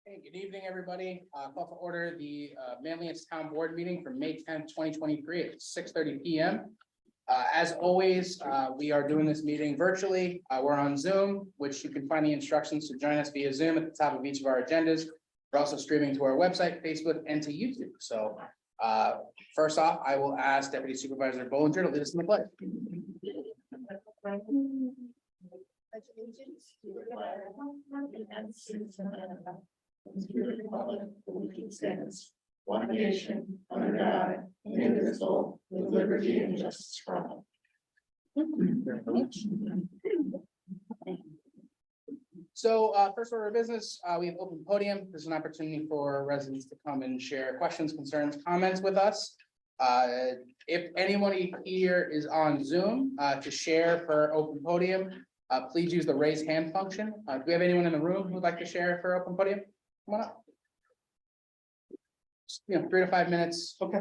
Hey, good evening, everybody. Call to order the Manlius Town Board meeting for May 10th, 2023 at 6:30 p.m. As always, we are doing this meeting virtually. We're on Zoom, which you can find the instructions to join us via Zoom at the top of each of our agendas. We're also streaming to our website, Facebook, and to YouTube. So first off, I will ask Deputy Supervisor Bollinger to lead us in the pledge. One nation, under God, indivisible, with liberty and justice for all. So first order of business, we have open podium. There's an opportunity for residents to come and share questions, concerns, comments with us. If anyone here is on Zoom to share for open podium, please use the raise hand function. Do we have anyone in the room who would like to share for open podium? Come on up. 3 to 5 minutes. Okay.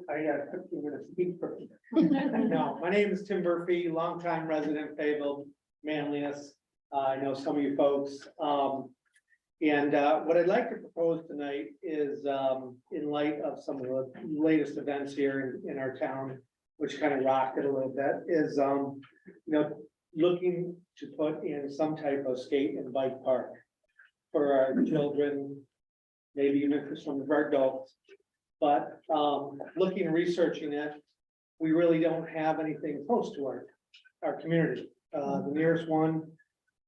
I got 15 minutes to speak for. No, my name is Tim Murphy, longtime resident, Fayetteville, Manlius. I know some of you folks. And what I'd like to propose tonight is, in light of some of the latest events here in our town, which kind of rocked it a little bit, is, looking to put in some type of skate and bike park for our children, maybe even for some of our adults. But looking and researching it, we really don't have anything close to our community. The nearest one,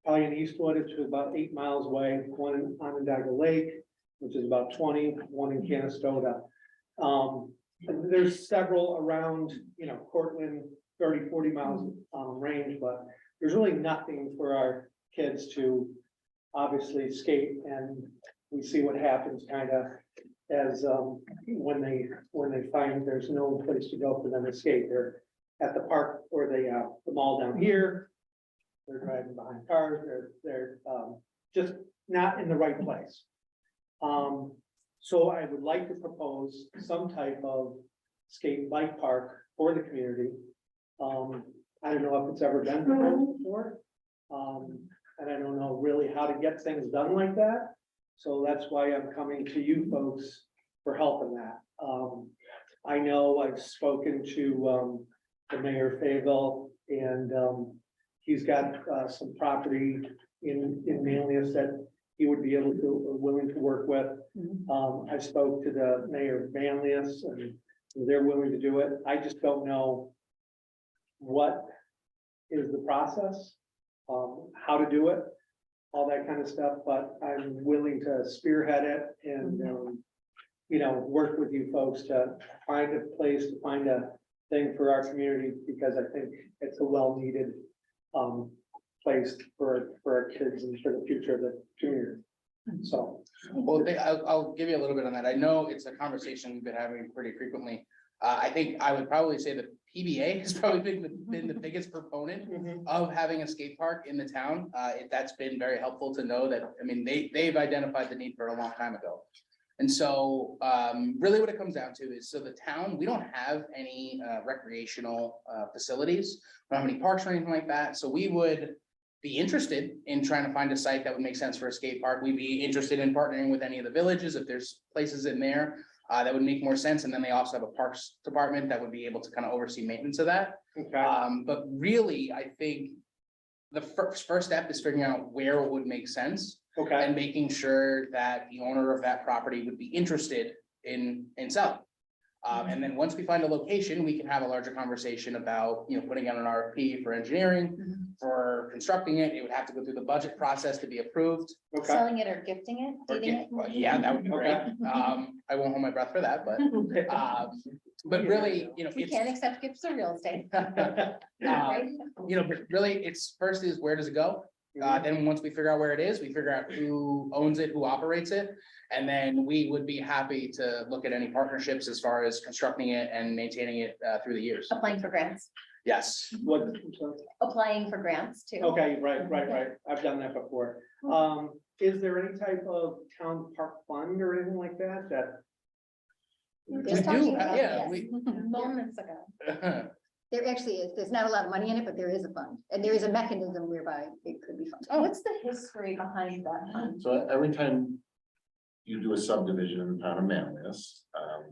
probably in Eastwood, it's about 8 miles away, one in Onondaga Lake, which is about 20, one in Canastota. And there's several around, Cortland, 30, 40 miles range, but there's really nothing for our kids to obviously skate, and we see what happens kind of as when they find there's no place to go for them to skate. They're at the park or the mall down here. They're driving behind cars. They're just not in the right place. So I would like to propose some type of skate and bike park for the community. I don't know if it's ever been proposed before. And I don't know really how to get things done like that. So that's why I'm coming to you folks for help in that. I know I've spoken to the mayor of Fayetteville, and he's got some property in Manlius that he would be able to, willing to work with. I spoke to the mayor of Manlius, and they're willing to do it. I just don't know what is the process, how to do it, all that kind of stuff, but I'm willing to spearhead it and, work with you folks to find a place, to find a thing for our community, because I think it's a well-needed place for our kids and for the future of the community. So. Well, I'll give you a little bit on that. I know it's a conversation we've been having pretty frequently. I think I would probably say that PBA has probably been the biggest proponent of having a skate park in the town. That's been very helpful to know that, they've identified the need for a long time ago. And so really what it comes down to is, so the town, we don't have any recreational facilities. We don't have any parks or anything like that. So we would be interested in trying to find a site that would make sense for a skate park. We'd be interested in partnering with any of the villages if there's places in there that would make more sense. And then they also have a parks department that would be able to kind of oversee maintenance of that. Okay. But really, I think the first step is figuring out where it would make sense. Okay. And making sure that the owner of that property would be interested in selling. And then once we find a location, we can have a larger conversation about, putting out an RFP for engineering, for constructing it. It would have to go through the budget process to be approved. Okay. Selling it or gifting it, Or dating get- it? well, yeah, that would be great. Okay. I won't hold my breath for that, but really, We can't accept gifts or real estate. but really, it's first is where does it go? Then once we figure out where it is, we figure out who owns it, who operates it. And then we would be happy to look at any partnerships as far as constructing it and maintaining it through the years. Applying for grants, Yes. What? I'm sorry. applying for grants too. Okay, right. I've done that before. Is there any type of town park fund or anything like that? We were We just do, talking about yeah, this moments ago. There actually is, there's not a lot of money in it, but there is a fund, and there is a mechanism whereby it could be funded. What's the history behind that fund? So every time you do a subdivision in the town of Manlius,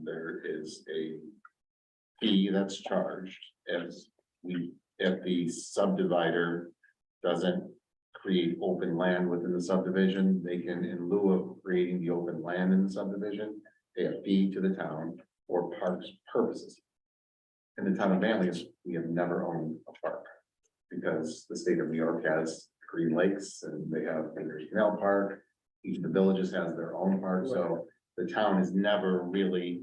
there is a fee that's charged if the subdivider doesn't create open land within the subdivision, they can, in lieu of creating the open land in the subdivision, pay a fee to the town for parks purposes. In the town of Manlius, we have never owned a park because the state of New York has Green Lakes and they have their Canal Park. Each of the villages has their own park, so the town has never really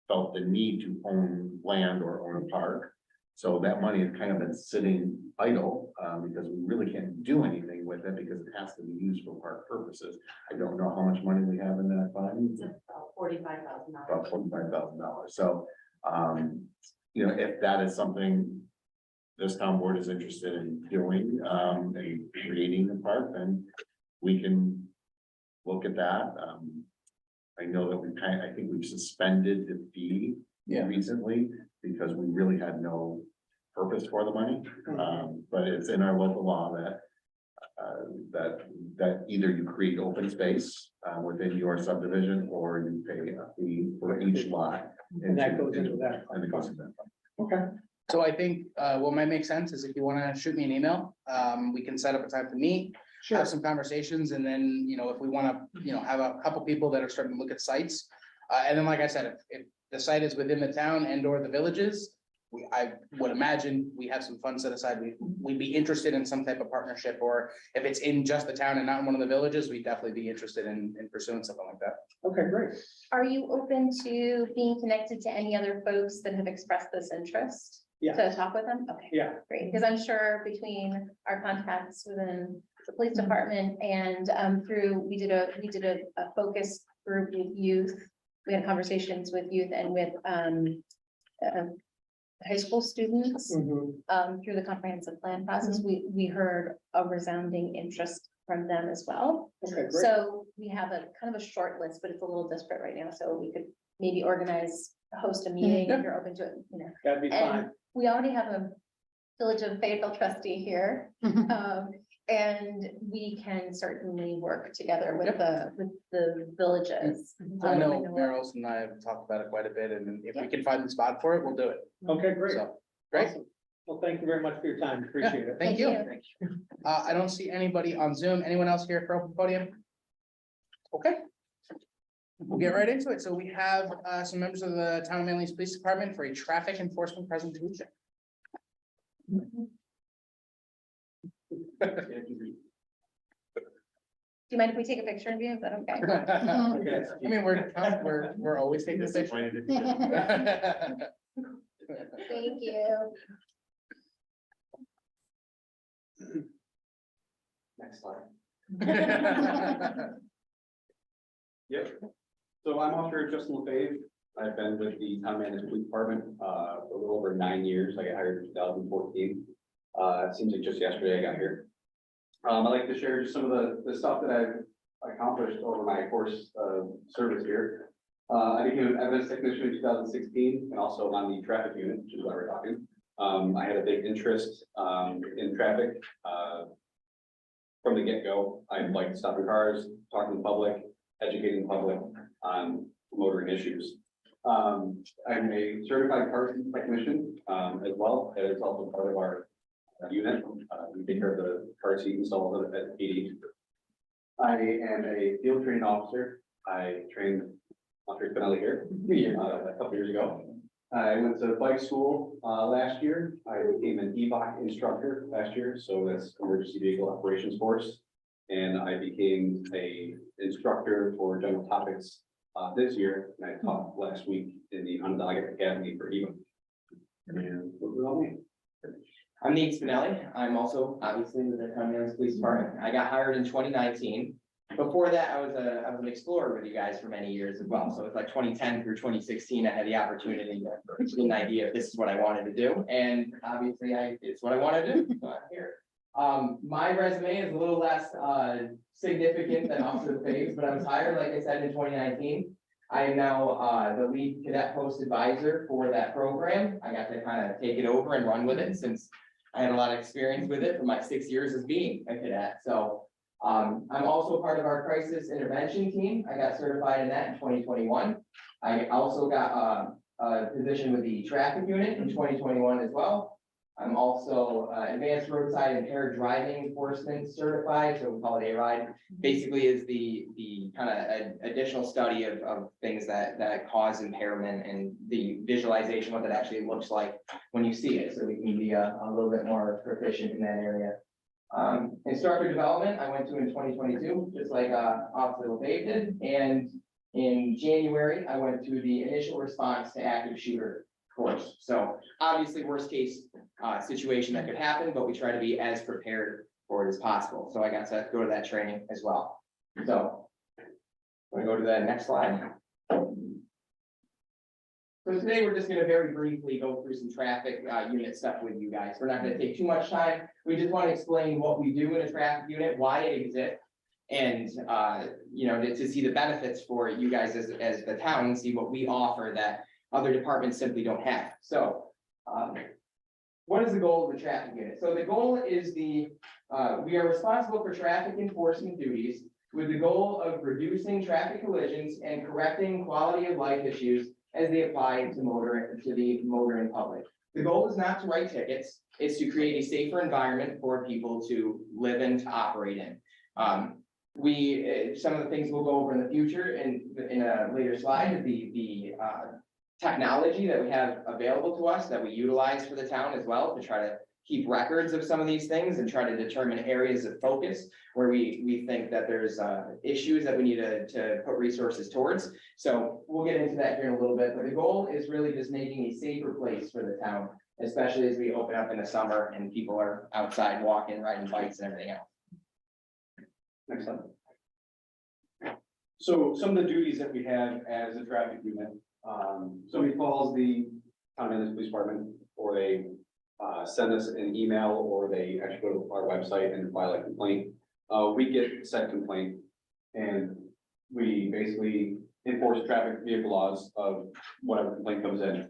felt the need to own land or own a park. So that money has kind of been sitting idle, because we really can't do anything with it because it has to be used for park purposes. I don't know how much money we have in that fund. It's about $45,000. About $45,000. So, you know, if that is something this town board is interested in doing, creating a park, then we can look at that. I know that I think we've suspended the fee recently because we really had no purpose for the money. But it's in our local law that either you create open space within your subdivision or you pay a fee for each lot. And that goes into that. And it goes into that. Okay. So I think, what might make sense is if you wanna shoot me an email, we can set up a time to meet, Sure. have some conversations, and then, you know, if we wanna, you know, have a couple people that are starting to look at sites. And then, like I said, if the site is within the town and or the villages, I would imagine we have some funds set aside. We'd be interested in some type of partnership, or if it's in just the town and not in one of the villages, we'd definitely be interested in pursuing something like that. Okay, great. Are you open to being connected to any other folks that have expressed this interest? Yeah. To talk with them? Okay. Yeah. Great, because I'm sure between our contacts within the police department and we did a focus group with youth. We had conversations with youth and with high school students through the comprehensive plan process. We heard a resounding interest from them as well. Okay, great. So we have a kind of a short list, but it's a little disparate right now. So we could maybe host a meeting if you're open to it, you know. That'd be fine. And we already have a Village of Fayetteville trustee here. And we can certainly work together with the villages. I know Mayor Olson and I have talked about it quite a bit, and if we can find the spot for it, we'll do it. Okay, great. So, great, Awesome. Well, thank you very much for your time. Appreciate it. thank you. I don't see anybody on Zoom. Anyone else here for open podium? Okay. We'll get right into it. So we have some members of the Town of Manlius Police Department for a traffic enforcement presentation. Do you mind if we take a picture of you? Is that okay? I mean, we're always taking this picture. Thank you. Next slide. Yep. So I'm Officer Justin LeFave. I've been with the Town Manlius Police Department for a little over 9 years. I got hired in 2014. It seems like just yesterday I got here. I'd like to share just some of the stuff that I've accomplished over my course of service here. I became an evidence technician in 2016 and also on the traffic unit, which is why we're talking. I had a big interest in traffic. From the get-go, I liked stopping cars, talking to the public, educating the public on motoring issues. I'm a certified car seat technician as well. It is also part of our unit. We take care of the car seat installs at PD. I am a field training officer. I trained Officer Spinelli here a couple years ago. I went to bike school last year. I became an EVOC instructor last year, so that's emergency vehicle operations course. And I became a instructor for general topics this year. And I taught last week in the Onondaga Academy for EVOC. And what was all me? I'm Nate Spinelli. I'm also obviously with the Town Manlius Police Department. I got hired in 2019. Before that, I was an explorer with you guys for many years as well. So it's like 2010 through 2016, I had the opportunity to get an idea if this is what I wanted to do. And obviously it's what I want to do. So I'm here. My resume is a little less significant than Officer Faves, but I was hired, like I said, in 2019. I am now the lead cadet post advisor for that program. I got to kind of take it over and run with it since I had a lot of experience with it for my 6 years as being a cadet. So I'm also also part of our crisis intervention team. I got certified in that in 2021. I also got a position with the traffic unit in 2021 as well. I'm also advanced roadside impaired driving enforcement certified, so we call it A-RIDE. Basically is the kind of additional study of things that cause impairment and the visualization, what that actually looks like when you see it, so we can be a little bit more proficient in that area. Instructor development, I went to in 2022, just like Officer LeFave did, and in January, I went to the initial response to active shooter course. So obviously, worst case situation that could happen, but we try to be as prepared for it as possible. So I got to go to that training as well. So I'm gonna go to the next slide. So today, we're just gonna very briefly go through some traffic unit stuff with you guys. We're not gonna take too much time. We just want to explain what we do in a traffic unit, why it exists. And, you know, to see the benefits for you guys as the town, and see what we offer that other departments simply don't have. So, what is the goal of the traffic unit? So the goal is we are responsible for traffic enforcement duties with the goal of reducing traffic collisions and correcting quality of life issues as they apply to the motoring public. The goal is not to write tickets, it's to create a safer environment for people to live and to operate in. Some of the things we'll go over in the future in a later slide is the technology that we have available to us that we utilize for the town as well to try to keep records of some of these things and try to determine areas of focus where we think that there's issues that we need to put resources towards. So we'll get into that here in a little bit, but the goal is really just making a safer place for the town, especially as we open up in the summer and people are outside walking, riding bikes and everything else. Next slide. So some of the duties that we have as a traffic unit, somebody calls the town Manlius Police Department, or they send us an email, or they actually go to our website and file a complaint. We get said complaint, and we basically enforce traffic vehicle laws of whatever complaint comes in.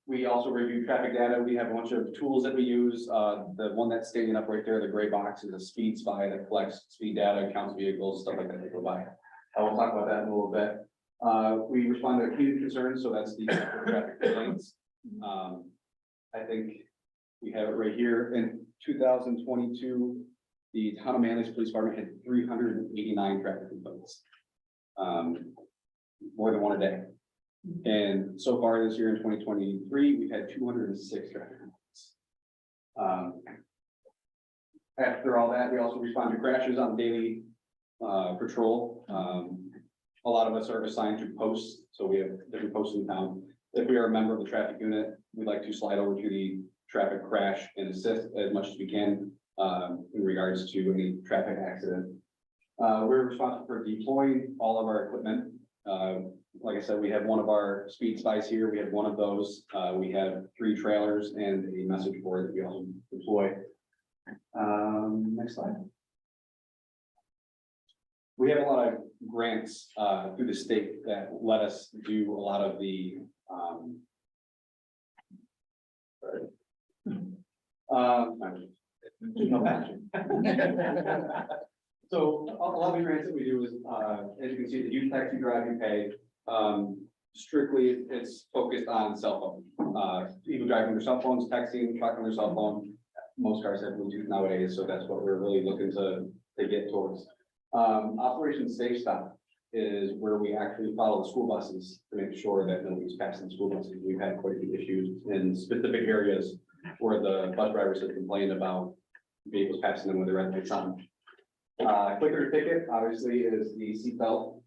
We also review traffic data. We have a bunch of tools that we use. The one that's standing up right there, the gray box, is a speed spy that collects speed data, counts vehicles, stuff like that that go by. I will talk about that in a little bit. We respond to community concerns, so that's the traffic complaints. I think we have it right here. In 2022, the town of Manlius Police Department had 389 traffic complaints. More than one a day. And so far this year in 2023, we've had 206 traffic complaints. After all that, we also respond to crashes on daily patrol. A lot of us are assigned to posts, so we have different posts in town. If we are a member of the traffic unit, we'd like to slide over to the traffic crash and assist as much as we can in regards to any traffic accident. We're responsible for deploying all of our equipment. Like I said, we have one of our speed spies here. We have one of those. We have 3 trailers and a message board that we also deploy. Next slide. We have a lot of grants through the state that let us do a lot of the so a lot of the grants that we do is, as you can see, the youth taxi driving pay. Strictly, it's focused on cell phone. People driving their cell phones, texting, talking on their cell phone. Most cars have Bluetooth nowadays, so that's what we're really looking to get towards. Operation Safe Stop is where we actually follow the school buses to make sure that nobody's passing the school buses. We've had quite a few issues in specific areas where the bus drivers have complained about vehicles passing them with their red lights on. Clicker ticket, obviously, is the seatbelt.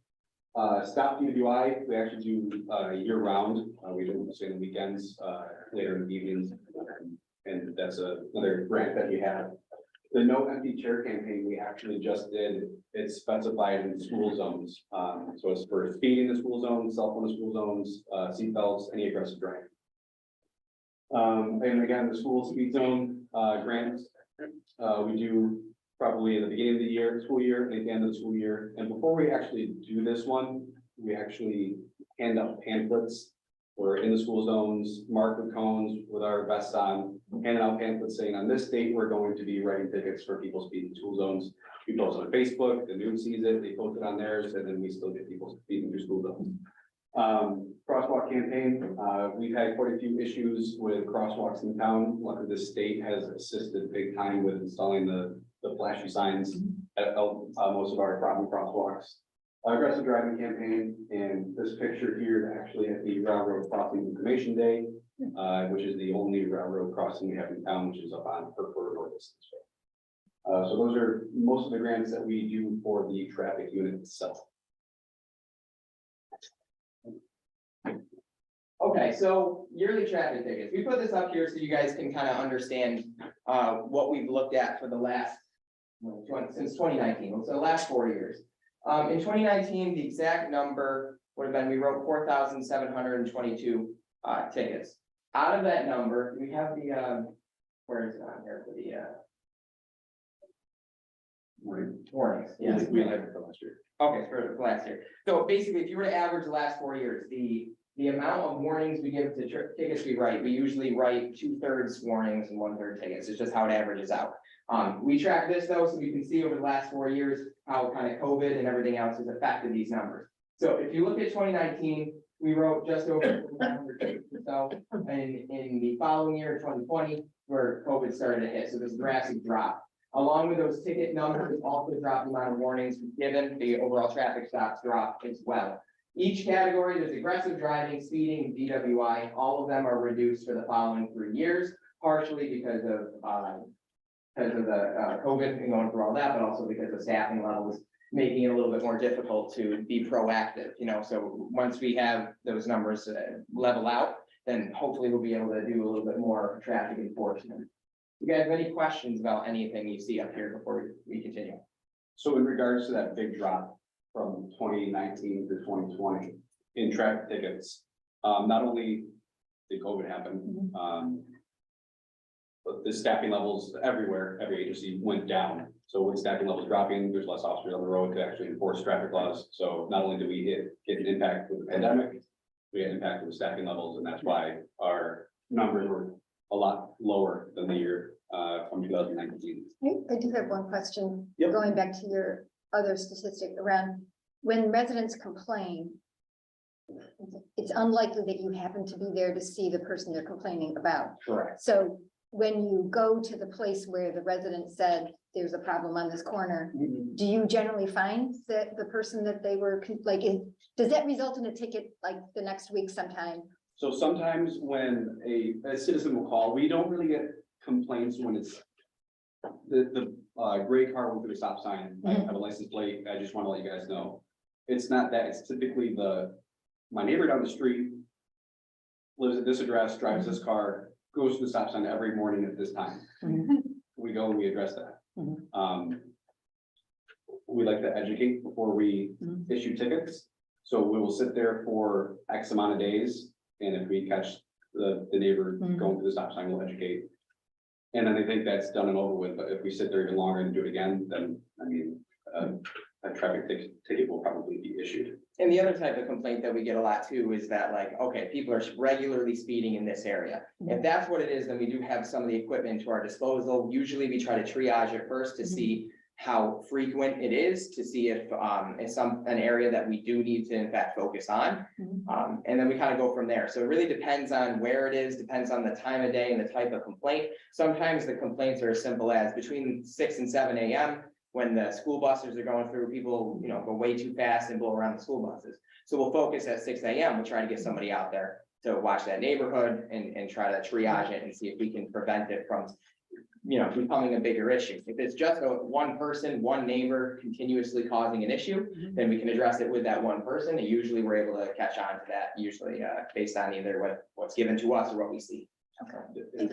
Stop DWI, we actually do year round. We do it on the weekends, later in the evenings. And that's another grant that we have. The no empty chair campaign we actually just did, it's specified in school zones. So it's for speeding in the school zones, cell phone in school zones, seatbelts, any aggressive driving. And again, the school speed zone grants, we do probably at the beginning of the year, school year, and at the end of the school year. And before we actually do this one, we actually hand out pamphlets. We're in the school zones, marked with cones with our vests on, handing out pamphlets saying on this date, we're going to be writing tickets for people speeding in school zones. We post on Facebook, the news sees it, they post it on theirs, and then we still get people speeding through school zones. Crosswalk campaign, we've had quite a few issues with crosswalks in town. Luckily, the state has assisted big time with installing the flashy signs at most of our problem crosswalks. Aggressive driving campaign, and this picture here is actually at the Railroad Crossing Information Day, which is the only railroad crossing we have in town, which is up on Hereford or Distance Road. So those are most of the grants that we do for the traffic unit itself. Okay, so yearly traffic tickets, we put this up here so you guys can kind of understand, what we've looked at for the last, since 2019, so the last 4 years. In 2019, the exact number would have been, we wrote 4,722 tickets. Out of that number, we have the, where is it on here for the, warnings, yes. We had it for last year. Okay, for last year. So basically, if you were to average the last 4 years, the amount of warnings we give to tickets we write, we usually write 2/3 warnings and 1/3 tickets. It's just how it averages out. We track this though, so we can see over the last 4 years how kind of COVID and everything else has affected these numbers. So if you look at 2019, we wrote just over 500 tickets or so, and in the following year, 2020, where COVID started to hit, so this drastic drop. Along with those ticket numbers, also dropped the amount of warnings given, the overall traffic stops dropped as well. Each category, there's aggressive driving, speeding, DWI, all of them are reduced for the following 3 years, partially because of the COVID and going through all that, but also because of staffing levels, making it a little bit more difficult to be proactive, you know, so once we have those numbers level out, then hopefully we'll be able to do a little bit more traffic enforcement. You guys have any questions about anything you see up here before we continue? So in regards to that big drop from 2019 to 2020 in traffic tickets, not only did COVID happen, but the staffing levels everywhere, every agency went down. So with staffing levels dropping, there's less officers on the road to actually enforce traffic laws. So not only did we get an impact with the pandemic, we had an impact with staffing levels, and that's why our numbers were a lot lower than the year from 2019. I do have one question. Yep. Going back to your other statistic around when residents complain, it's unlikely that you happen to be there to see the person they're complaining about. Correct. So when you go to the place where the resident said there's a problem on this corner, do you generally find that the person that they were does that result in a ticket like the next week sometime? So sometimes when a citizen will call, we don't really get complaints when it's the gray car went through the stop sign. I have a license plate. I just want to let you guys know. It's not that. It's typically my neighbor down the street lives at this address, drives this car, goes to the stop sign every morning at this time. We go and we address that. We like to educate before we issue tickets. So we will sit there for X amount of days. And if we catch the neighbor going to the stop sign, we'll educate. And then I think that's done and over with. But if we sit there even longer and do it again, then I mean, a traffic ticket will probably be issued. And the other type of complaint that we get a lot too is that like, okay, people are regularly speeding in this area. If that's what it is, then we do have some of the equipment to our disposal. Usually we try to triage it first to see how frequent it is, to see if it's an area that we do need to in fact focus on. And then we kind of go from there. So it really depends on where it is, depends on the time of day and the type of complaint. Sometimes the complaints are as simple as between 6 and 7 a.m. when the school buses are going through, people, you know, go way too fast and blow around the school buses. So we'll focus at 6 a.m. We'll try to get somebody out there to watch that neighborhood and try to triage it and see if we can prevent it from, you know, becoming a bigger issue. If it's just one person, one neighbor continuously causing an issue, then we can address it with that one person. And usually we're able to catch on to that, usually based on either what's given to us or what we see.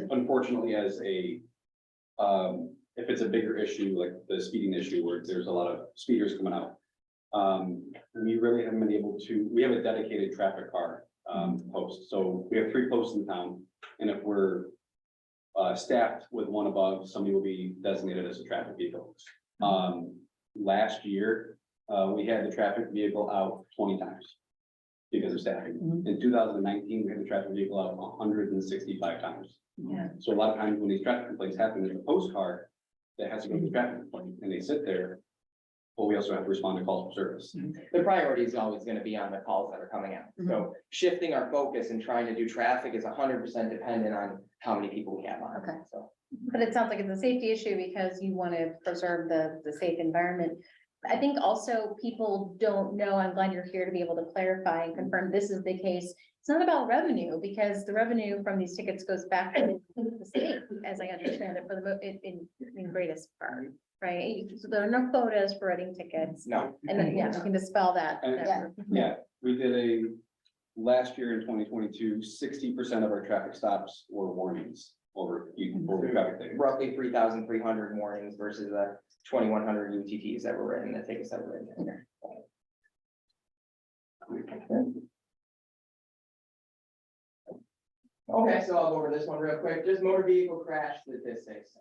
Unfortunately, as if it's a bigger issue, like the speeding issue where there's a lot of speeders coming out, we really haven't been able to, we have a dedicated traffic car post. So we have 3 posts in town, and if we're staffed with one above, somebody will be designated as a traffic vehicle. Last year, we had the traffic vehicle out 20 times because of staffing. In 2019, we had the traffic vehicle out 165 times. Yeah. So a lot of times when these traffic complaints happen, there's a post car that has to go to the traffic point and they sit there. But we also have to respond to calls for service. The priority is always gonna be on the calls that are coming out. So shifting our focus and trying to do traffic is 100% dependent on how many people we have on. Okay. So. But it sounds like it's a safety issue because you want to preserve the safe environment. I think also people don't know, I'm glad you're here to be able to clarify and confirm this is the case. It's not about revenue because the revenue from these tickets goes back to the state, as I understand it, for in greatest part, right? So there are no quotas for writing tickets. No, And then, yeah, we can dispel that. And- Yeah, we did last year in 2022, 60% of our traffic stops were warnings over traffic tickets. roughly 3,300 warnings versus the 2,100 UTTs that were written, the tickets that were written. Okay, so I'll go over this one real quick, just motor vehicle crash statistics.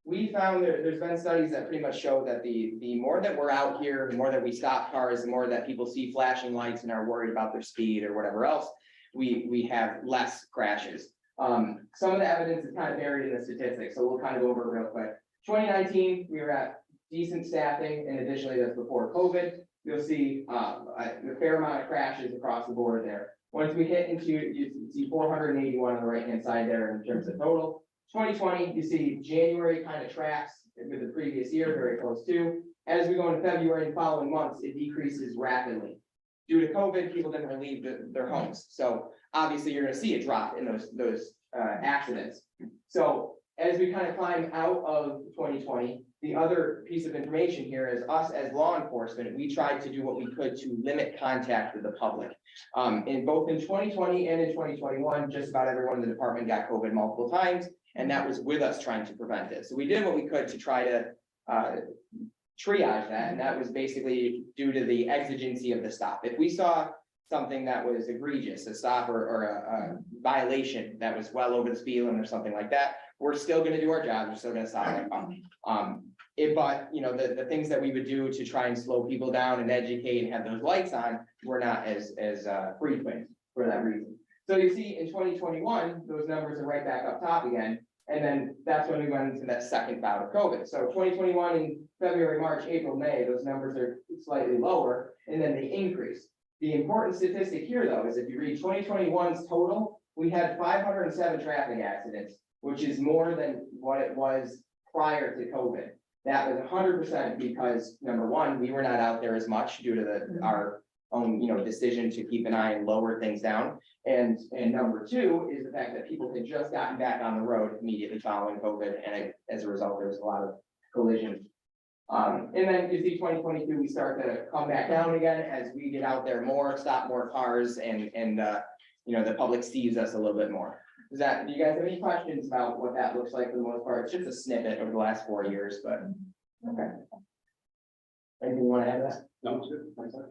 We found there's been studies that pretty much show that the more that we're out here, the more that we stop cars, the more that people see flashing lights and are worried about their speed or whatever else, we have less crashes. Some of the evidence is kind of buried in the statistics, so we'll kind of go over it real quick. 2019, we were at decent staffing, and additionally, that's before COVID. You'll see a fair amount of crashes across the board there. Once we hit into, you see 481 on the right-hand side there in terms of total. 2020, you see January kind of tracks with the previous year, very close to. As we go into February and following months, it decreases rapidly. Due to COVID, people didn't leave their homes. So obviously you're gonna see a drop in those accidents. So as we kind of climb out of 2020, the other piece of information here is us as law enforcement, we tried to do what we could to limit contact with the public. In both in 2020 and in 2021, just about everyone in the department got COVID multiple times, and that was with us trying to prevent it. So we did what we could to try to triage that, and that was basically due to the exigency of the stop. If we saw something that was egregious, a stop or a violation that was well over the speed limit or something like that, we're still gonna do our job, we're still gonna stop that car. But you know, the things that we would do to try and slow people down and educate and have those lights on, were not as frequent for that reason. So you see in 2021, those numbers are right back up top again. And then that's when we went into that second bout of COVID. So 2021 in February, March, April, May, those numbers are slightly lower and then they increase. The important statistic here though, is if you read 2021's total, we had 507 traffic accidents, which is more than what it was prior to COVID. That was 100% because number one, we were not out there as much due to our own, decision to keep an eye and lower things down. And number two is the fact that people had just gotten back on the road immediately following COVID. And as a result, there was a lot of collisions. And then you see 2022, we start to come back down again as we get out there more, stop more cars and the public sees us a little bit more. Do you guys have any questions about what that looks like for the most part? It's just a snippet over the last 4 years, but okay. Anything you want to add to that? No, it's good. Thanks, sir.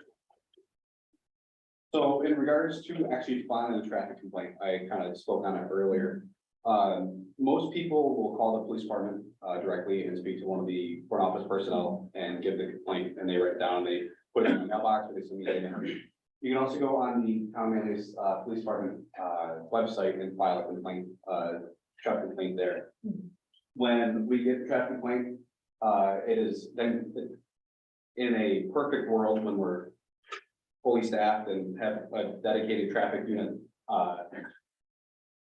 So in regards to actually filing a traffic complaint, I kind of spoke on it earlier. Most people will call the police department directly and speak to one of the front office personnel and give the complaint, and they write it down, they put it in the mailbox, or they send me an email. You can also go on the Manlius Police Department website and file a complaint, traffic complaint there. When we get the traffic complaint, it is then in a perfect world when we're fully staffed and have a dedicated traffic unit.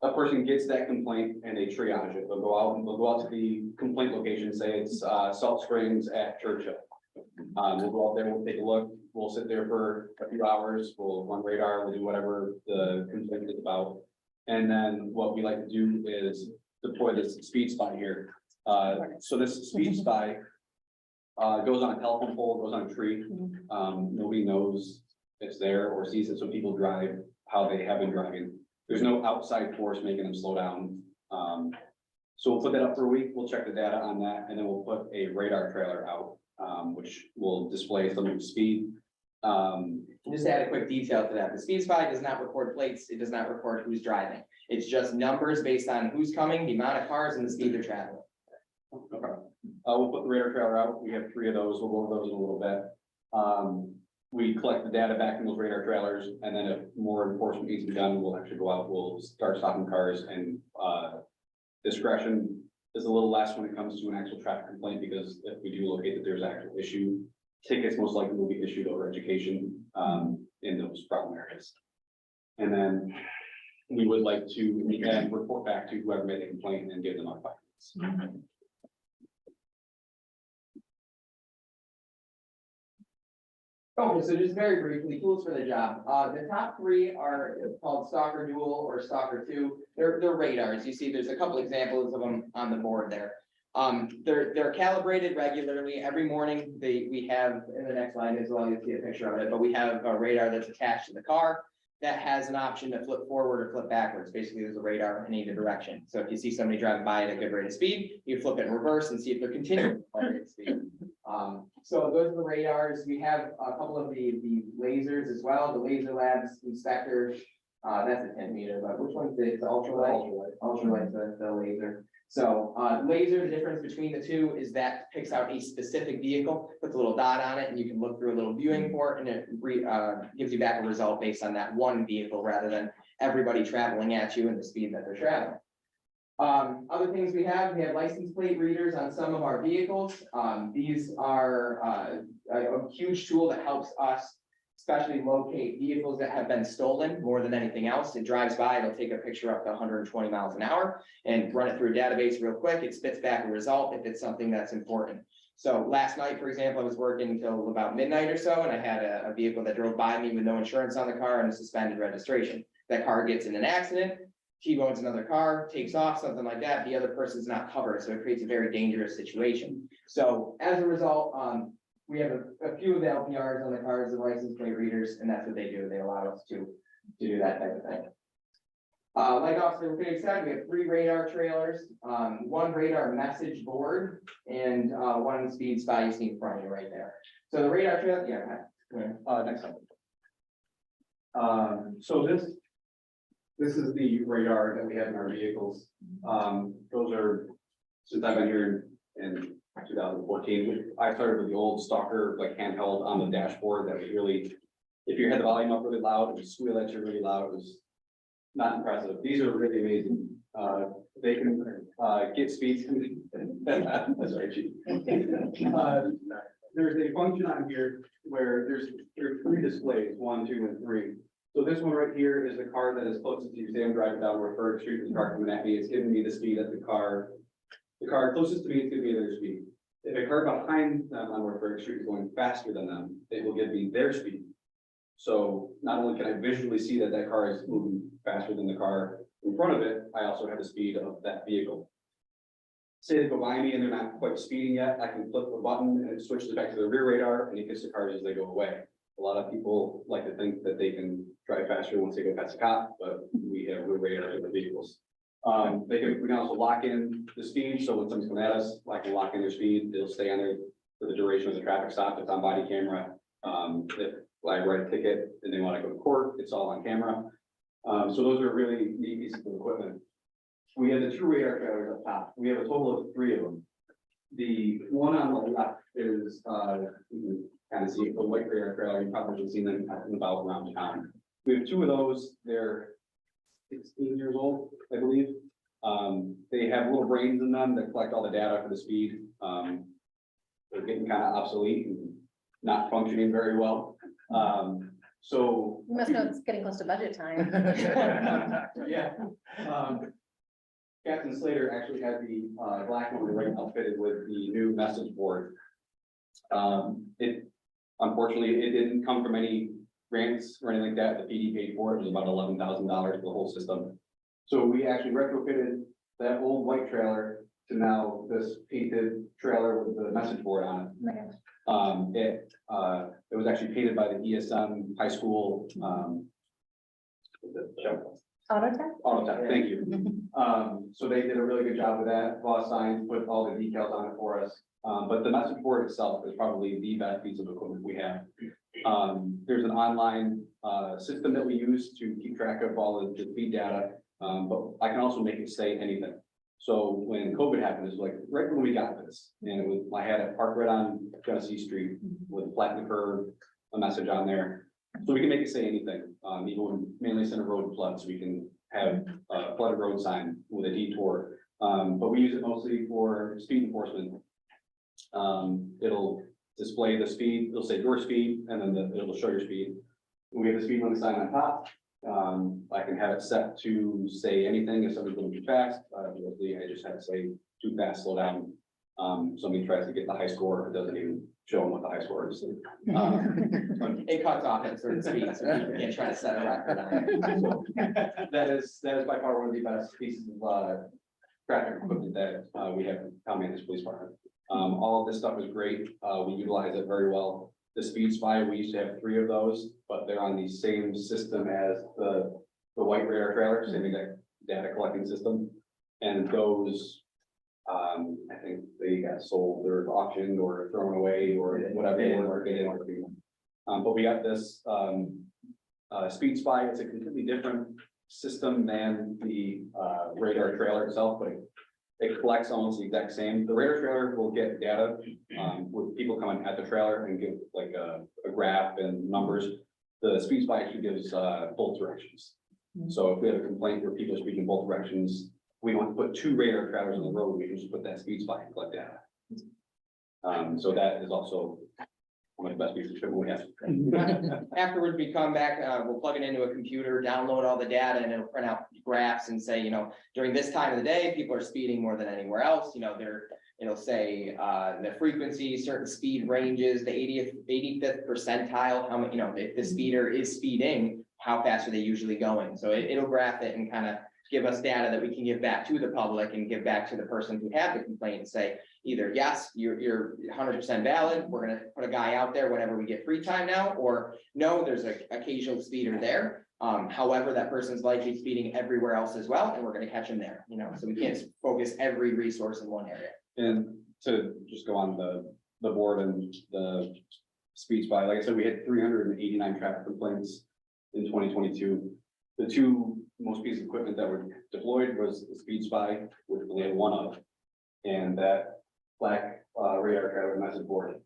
A person gets that complaint and they triage it. They'll go out to the complaint location, say it's Salt Springs at Churchill. We'll go out there, we'll take a look, we'll sit there for a few hours, we'll run radar, we'll do whatever the complaint is about. And then what we like to do is deploy this speed spy here. So this speed spy goes on a telephone pole, goes on a tree. Nobody knows it's there or sees it, so people drive how they have been driving. There's no outside force making them slow down. So we'll put that up for a week, we'll check the data on that, and then we'll put a radar trailer out, which will display some speed. Just to add a quick detail to that, the speed spy does not record plates, it does not record who's driving. It's just numbers based on who's coming, the amount of cars, and the speed they're traveling. Okay. We'll put the radar trailer out, we have 3 of those, we'll go over those in a little bit. We collect the data back from those radar trailers, and then if more enforcement needs to be done, we'll actually go out, we'll start stopping cars and discretion is a little less when it comes to an actual traffic complaint, because if we do locate that there's an actual issue, tickets most likely will be issued over education, in those problem areas. And then we would like to, again, report back to whoever made the complaint and give them our findings. Okay, so just very briefly, tools for the job. The top three are called Stalker Dual or Stalker 2. They're radars. You see, there's a couple examples of them on the board there. They're calibrated regularly. Every morning, we have, in the next line as well, you'll see a picture of it, but we have a radar that's attached to the car that has an option to flip forward or flip backwards. Basically, there's a radar in either direction. So if you see somebody driving by at a good rate of speed, you flip it in reverse and see if they're continuing at a rate of speed. So those are the radars. We have a couple of the lasers as well, the Laser Labs inspector. That's a 10 meter, but which one's the ultralight? Ultralight, the laser. So laser, the difference between the two is that picks out a specific vehicle, puts a little dot on it, and you can look through a little viewing port, and it gives you back a result based on that one vehicle rather than everybody traveling at you and the speed that they're traveling. Other things we have license plate readers on some of our vehicles. These are a huge tool that helps us especially locate vehicles that have been stolen more than anything else. It drives by, it'll take a picture up to 120 miles an hour and run it through a database real quick. It spits back a result if it's something that's important. So last night, for example, I was working until about midnight or so, and I had a vehicle that drove by me with no insurance on the car and a suspended registration. That car gets in an accident, T-bones another car, takes off, something like that. The other person's not covered, so it creates a very dangerous situation. So as a result, we have a few of the LPRs on the cars, the license plate readers, and that's what they do. They allow us to do that type of thing. Like Officer Pig said, we have 3 radar trailers, 1 radar message board, and 1 speed spy you see in front of you right there. So the radar trail, yeah. Next slide. So this is the radar that we have in our vehicles. Those are, since I've been here in 2014, I started with the old Stalker, like handheld on the dashboard that was really, if you had the volume up really loud, it would squeal at you really loud. It was not impressive. These are really amazing. They can get speeds. That's right, Chief. There's a function on here where there's 3 displays, 1, 2, and 3. So this one right here is the car that is closest to you. Say I'm driving down Referred Street, the car coming at me, it's giving me the speed of the car closest to me is giving me their speed. If a car behind them on Referred Street is going faster than them, it will give me their speed. So not only can I visually see that that car is moving faster than the car in front of it, I also have the speed of that vehicle. Say they go by me and they're not quite speeding yet, I can flip the button and it switches back to the rear radar and it gets the cars as they go away. A lot of people like to think that they can drive faster once they go past a cop, but we have rear radar in the vehicles. We can also lock in the speed, so when someone's coming at us, I can lock in their speed, they'll stay on there for the duration of the traffic stop. It's on body camera. If I write a ticket and they want to go to court, it's all on camera. So those are really neat pieces of equipment. We have the 2 radar trailers up top. We have a total of 3 of them. The one on the left is, you can kind of see the white radar trailer. You've probably seen them out and about around town. We have 2 of those. They're 16 years old, I believe. They have little brains in them that collect all the data for the speed. They're getting kind of obsolete and not functioning very well. So You must know it's getting close to budget time. yeah. Captain Slater actually had the black one right outfitted with the new message board. Unfortunately, it didn't come from any grants or anything like that. The PD paid for it. It was about $11,000 for the whole system. So we actually retrofitted that old white trailer to now this painted trailer with the message board on it. It was actually painted by the ESM high school. Autotech, thank you. So they did a really good job with that. Boss Signs put all the details on it for us. But the message board itself is probably the best piece of equipment we have. There's an online system that we use to keep track of all of the speed data, but I can also make it say anything. So when COVID happened, it's like right when we got this, and it was, I had it parked right on Genesee Street with flat the curve, a message on there. So we can make it say anything. Even when Manlius in a road floods, we can have a flooded road sign with a detour But we use it mostly for speed enforcement. It'll display the speed, it'll say your speed, and then it'll show your speed. We have the speed limit sign on top. I can have it set to say anything if somebody's going too fast. Usually I just have to say too fast, slow down. Somebody tries to get the high score, it doesn't even show them what the high score is. It cuts off at a certain speed, so people can't try to set a record on it. So, that is by far one of the best pieces of traffic equipment that we have in Town Manlius Police Department. All of this stuff is great. We utilize it very well. The speed spy, we used to have 3 of those, but they're on the same system as the white radar trailer, same exact data collecting system. And those, I think they got sold or auctioned or thrown away or whatever. They didn't work. But we got this speed spy. It's a completely different system than the radar trailer itself, but it collects almost the exact same. The radar trailer will get data with people coming at the trailer and give like a graph and numbers. The speed spy actually gives both directions. So if we have a complaint where people are speaking both directions, we don't have to put 2 radar trailers on the road. We can just put that speed spy and collect data. So that is also one of the best pieces of equipment we have. Afterwards, we come back, we'll plug it into a computer, download all the data, and it'll print out graphs and say, during this time of the day, people are speeding more than anywhere else, it'll say, the frequency, certain speed ranges, the 85th percentile, how many, if the speeder is speeding, how fast are they usually going? So it'll graph it and kind of give us data that we can give back to the public and give back to the person who had the complaint and say, either, yes, you're 100% valid, we're gonna put a guy out there whenever we get free time now, or no, there's an occasional speeder there. However, that person's likely speeding everywhere else as well, and we're gonna catch him there, so we can't focus every resource in one area. And to just go on the board and the speed spy, like I said, we had 389 traffic complaints in 2022. The 2 most pieces of equipment that were deployed was the speed spy, which we had 1 of, and that black radar trailer message board.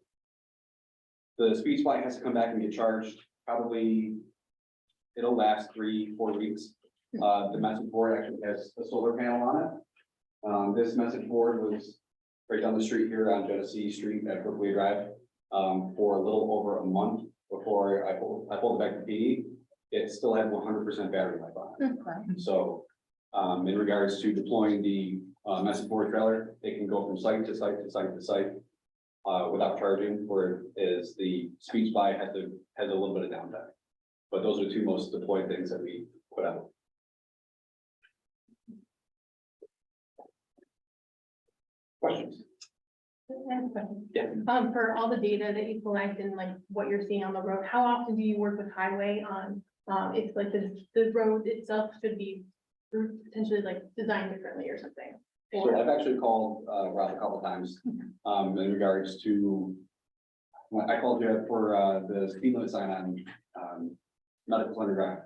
The speed spy has to come back and get charged. Probably it'll last 3-4 weeks. The message board actually has a solar panel on it. This message board was right down the street here on Genesee Street at Brooklyn Drive for a little over a month before I pulled it back to PD. It still had 100% battery life on it. So in regards to deploying the message board trailer, it can go from site to site to site to site without charging, whereas the speed spy has a little bit of downtime. But those are 2 most deployed things that we put out. Questions? Yeah. For all the data that you collect and like what you're seeing on the road, how often do you work with highway on, if like the road itself should be potentially like designed differently or something? So I've actually called Rob a couple times in regards to, when I called you for the speed limit sign on Medical Center Drive.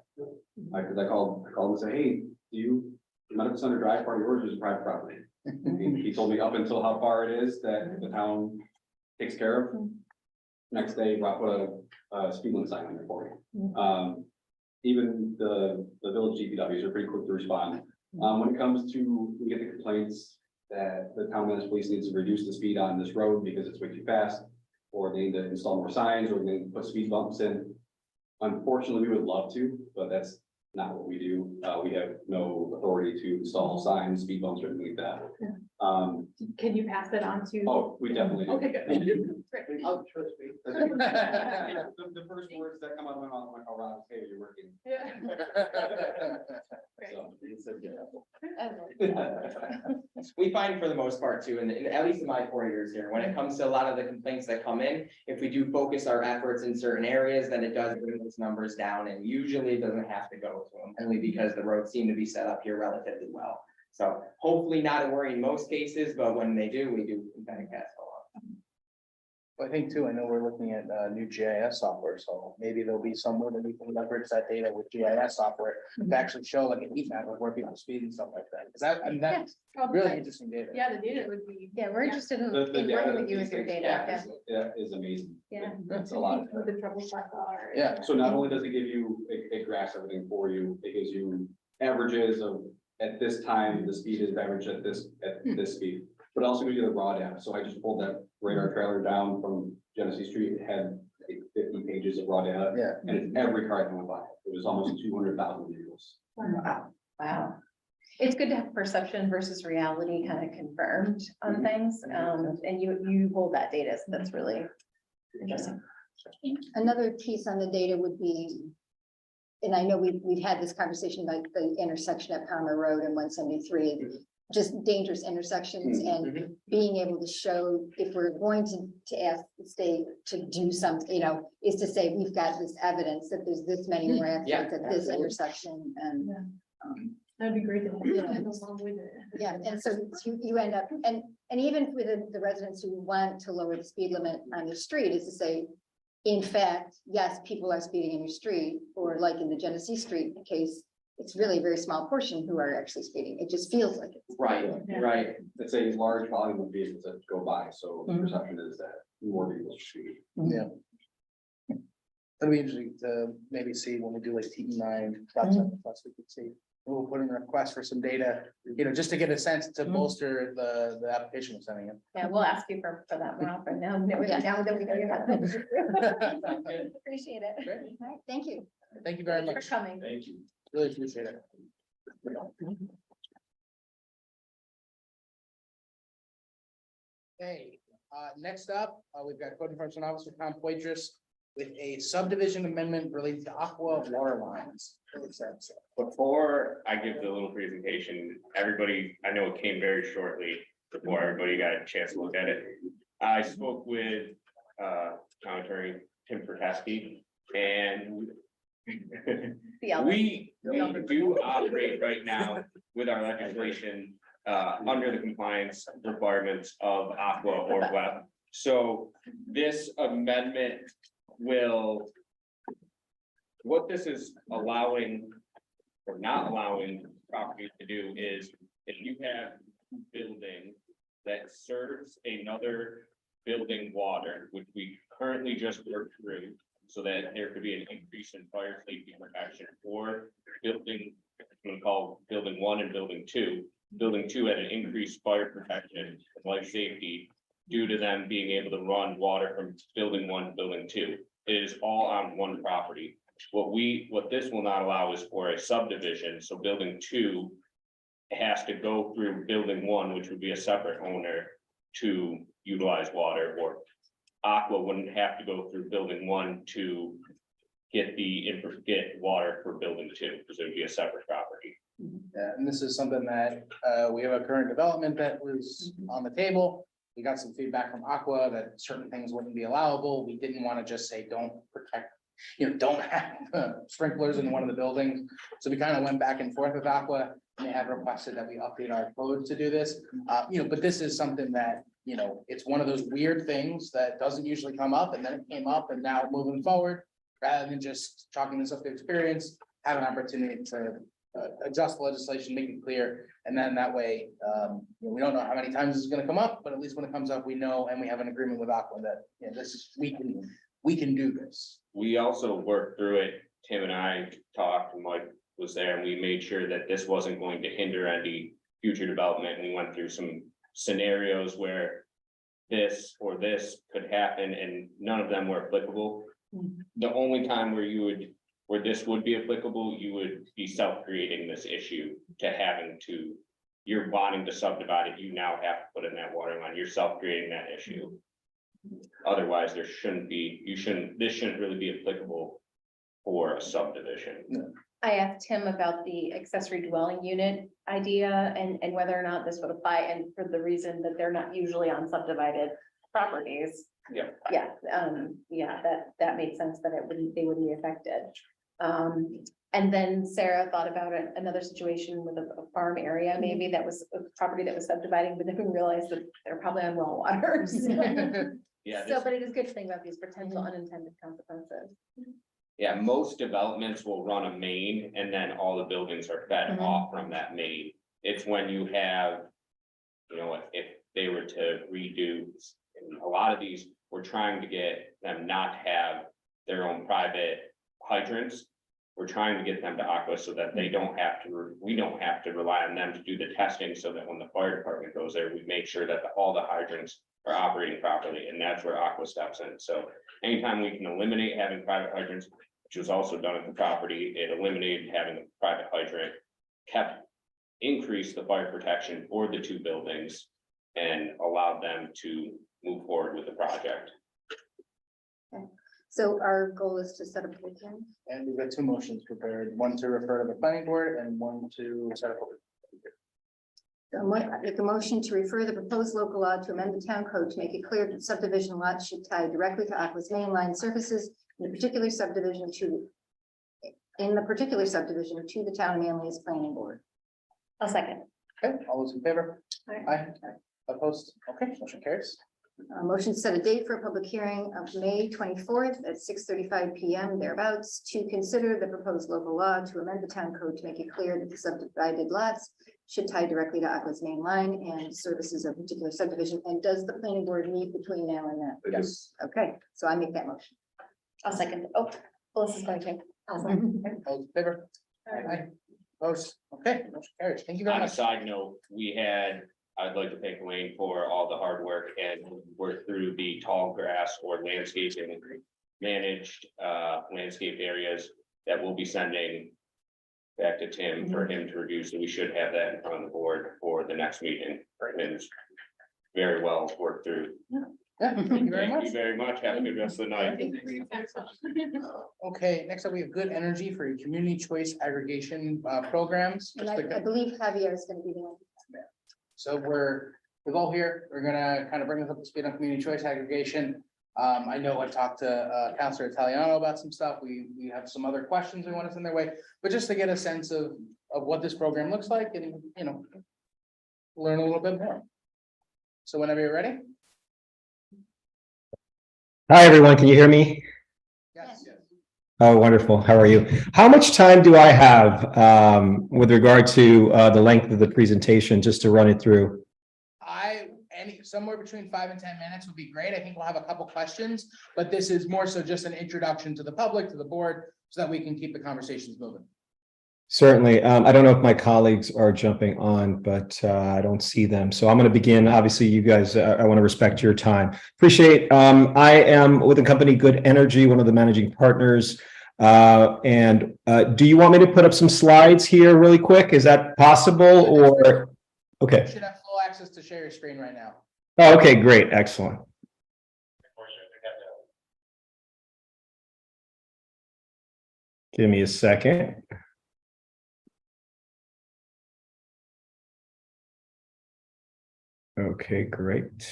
Because I called and said, hey, Medical Center Drive part of yours is private property. He told me up until how far it is that the town takes care of. Next day, Rob put a speed limit sign on there for me. Even the village DPWs are pretty quick to respond. When it comes to, we get the complaints that the town Manlius police needs to reduce the speed on this road because it's way too fast, or they need to install more signs, or they need to put speed bumps in. Unfortunately, we would love to, but that's not what we do. We have no authority to install signs, speed bumps, or anything like that. Can you pass that on to? Oh, we definitely do. Okay, good. Great. Oh, trust me. The first words that come out of my mouth, like, oh, Rob, hey, you're working. Yeah. So, he said, We find for the most part too, and at least in my 4 years here, when it comes to a lot of the complaints that come in, if we do focus our efforts in certain areas, then it does bring those numbers down, and usually it doesn't have to go to them, only because the roads seem to be set up here relatively well. So hopefully not a worry in most cases, but when they do, we do kind of pass along. I think too, I know we're looking at new GIS software, so maybe there'll be somewhere that we can leverage that data with GIS software to actually show like a heat map of where people speed and stuff like that. Because that's really interesting data. Yeah, the data would be. Yeah, we're interested in The in data working that with you these with your things data. get is amazing. Yeah. It's a lot. What the trouble spots are. Yeah. So not only does it give you, it graphs everything for you, it gives you averages of at this time, the speed is average at this speed. But also we do the raw data, so I just pulled that radar trailer down from Genesee Street, it had like 50 pages of raw data. Yeah. And it's every car that went by, it was almost 200,000 vehicles. Wow. It's good to have perception versus reality kind of confirmed on things, and you hold that data, so that's really interesting. Another piece on the data would be, and I know we've had this conversation like the intersection at Palmer Road and 173, just dangerous intersections and being able to show if we're going to ask the state to do something, you know, is to say, we've got this evidence that there's this many more accidents at this intersection and. That'd be great to have along with it. Yeah, and so you end up, and even with the residents who want to lower the speed limit on the street is to say, in fact, yes, people are speeding in your street, or like in the Genesee Street case, it's really a very small portion who are actually speeding. It just feels like it. Right, Yeah. right. It's a large volume of vehicles that go by, so the Mhm. perception is that more vehicles speed. Yeah. It'll be interesting to maybe see when we do like TE9, plus we could see. We'll put in a request for some data, you know, just to get a sense to bolster the application we're sending in. Yeah, we'll ask you for that more often now that we know you have it. Appreciate it. Great. All right, thank you. Thank you very Thanks much. for coming. Thank you. Really appreciate it. Okay, next up, we've got code enforcement officer Tom Poitras with a subdivision amendment related to aqua water lines. Before I give the little presentation, everybody, I know it came very shortly before everybody got a chance to look at it. I spoke with town attorney Tim Perkowski, and we do operate right now with our legislation under the compliance requirements of aqua or web. So this amendment will, what this is allowing or not allowing properties to do is, if you have a building that serves another building water, which we currently just worked through, so that there could be an increase in fire safety protection for building, we call building 1 and building 2. Building 2 had an increased fire protection and life safety due to them being able to run water from building 1 to building 2. It is all on one property. What this will not allow is for a subdivision, so building 2 has to go through building 1, which would be a separate owner, to utilize water, or aqua wouldn't have to go through building 1 to get water for building 2, because it would be a separate property. Yeah, and this is something that, we have a current development that was on the table. We got some feedback from Aqua that certain things wouldn't be allowable. We didn't want to just say, don't protect, don't have sprinklers in one of the buildings. So we kind of went back and forth with Aqua, and they have requested that we update our code to do this. But this is something that, it's one of those weird things that doesn't usually come up, and then it came up, and now moving forward, rather than just chalking this up to experience, have an opportunity to adjust the legislation, make it clear, and then that way, we don't know how many times this is gonna come up, but at least when it comes up, we know, and we have an agreement with Aqua that, this is, we can do this. We also worked through it. Tim and I talked, and Mike was there, and we made sure that this wasn't going to hinder any future development. And we went through some scenarios where this or this could happen, and none of them were applicable. The only time where this would be applicable, you would be self-creating this issue you're wanting to subdivide it, you now have to put in that water line, you're self-creating that issue. Otherwise, this shouldn't really be applicable for a subdivision. I asked him about the accessory dwelling unit idea and whether or not this would apply, and for the reason that they're not usually on subdivided properties. Yeah. Yeah, that made sense that they wouldn't be affected. And then Sarah thought about another situation with a farm area, maybe that was a property that was subdividing, but then we realized that they're probably on well water. Yeah, So, but it is good to think about these potential unintended consequences. yeah, most developments will run a main, and then all the buildings are fed Mhm. off from that main. It's when you have, if they were to redo, and a lot of these, we're trying to get them not to have their own private hydrants. we're trying to get them to Aqua so that they don't have to, we don't have to rely on them to do the testing, so that when the fire department goes there, we make sure that all the hydrants are operating properly, and that's where Aqua steps in. So anytime we can eliminate having private hydrants, which was also done at the property, it eliminated having a private hydrant, increased the fire protection for the two buildings, and allowed them to move forward with the project. So our goal is to set up a public hearing. And we've got two motions prepared, one to refer to the planning board and one to set up. So I make a motion to refer the proposed local law to amend the town code to make it clear that subdivision lots should tie directly to Aqua's main line services in the particular subdivision to the town of Manlius planning board. I'll second. Okay, all those in favor? Aye. Aye. Opposed? Okay, motion carries. Motion to set a date for a public hearing of May 24th at 6:35 PM thereabouts to consider the proposed local law to amend the town code to make it clear that the subdivided lots should tie directly to Aqua's main line and services of a particular subdivision. And does the planning board meet between now and then? Yes. Okay, so I make that motion. I'll second. Oh, Melissa's going to. Okay, all those in favor? Aye. Opposed? Okay, motion carries. Thank you very On a much. side note, I'd like to thank Wayne for all the hard work and work through the tall grass or landscaping managed landscape areas that we'll be sending back to Tim for him to review. So we should have that in front of the board for the next meeting. And it's very well worked through. Yeah, thank you very Thank much. you very much. Have a good rest of the night. Okay, next up, we have good energy for your community choice aggregation programs. And Just to- I believe Javier is going to be the one. So we're all here. We're gonna kind of bring us up to speed on community choice aggregation. I know I talked to Counselor Italiano about some stuff. We have some other questions we want to send their way, but just to get a sense of what this program looks like and, you know, learn a little bit more. So whenever you're ready. Hi, everyone. Can you hear me? Yes. Oh, wonderful. How are you? How much time do I have with regard to the length of the presentation, just to run it through? Somewhere between 5 and 10 minutes would be great. I think we'll have a couple questions, but this is more so just an introduction to the public, to the board, so that we can keep the conversations moving. Certainly. I don't know if my colleagues are jumping on, but I don't see them. So I'm going to begin. Obviously, you guys, I want to respect your time. Appreciate. I am with the company Good Energy, one of the managing partners. Do you want me to put up some slides here really quick? Is that possible or? Okay. You should have full access to share your screen right now. Oh, okay, great. Excellent. Give me a second. Okay, great.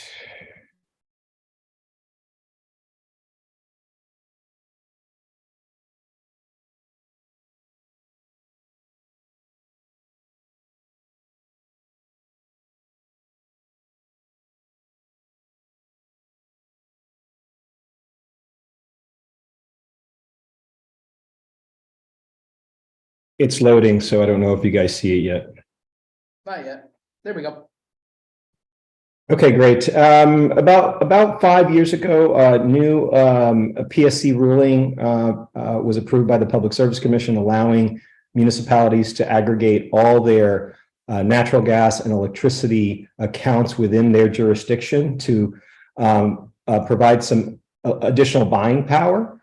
It's loading, so I don't know if you guys see it yet. Not yet. There we go. Okay, great. About 5 years ago, a new PSC ruling was approved by the Public Service Commission, allowing municipalities to aggregate all their natural gas and electricity accounts within their jurisdiction to provide some additional buying power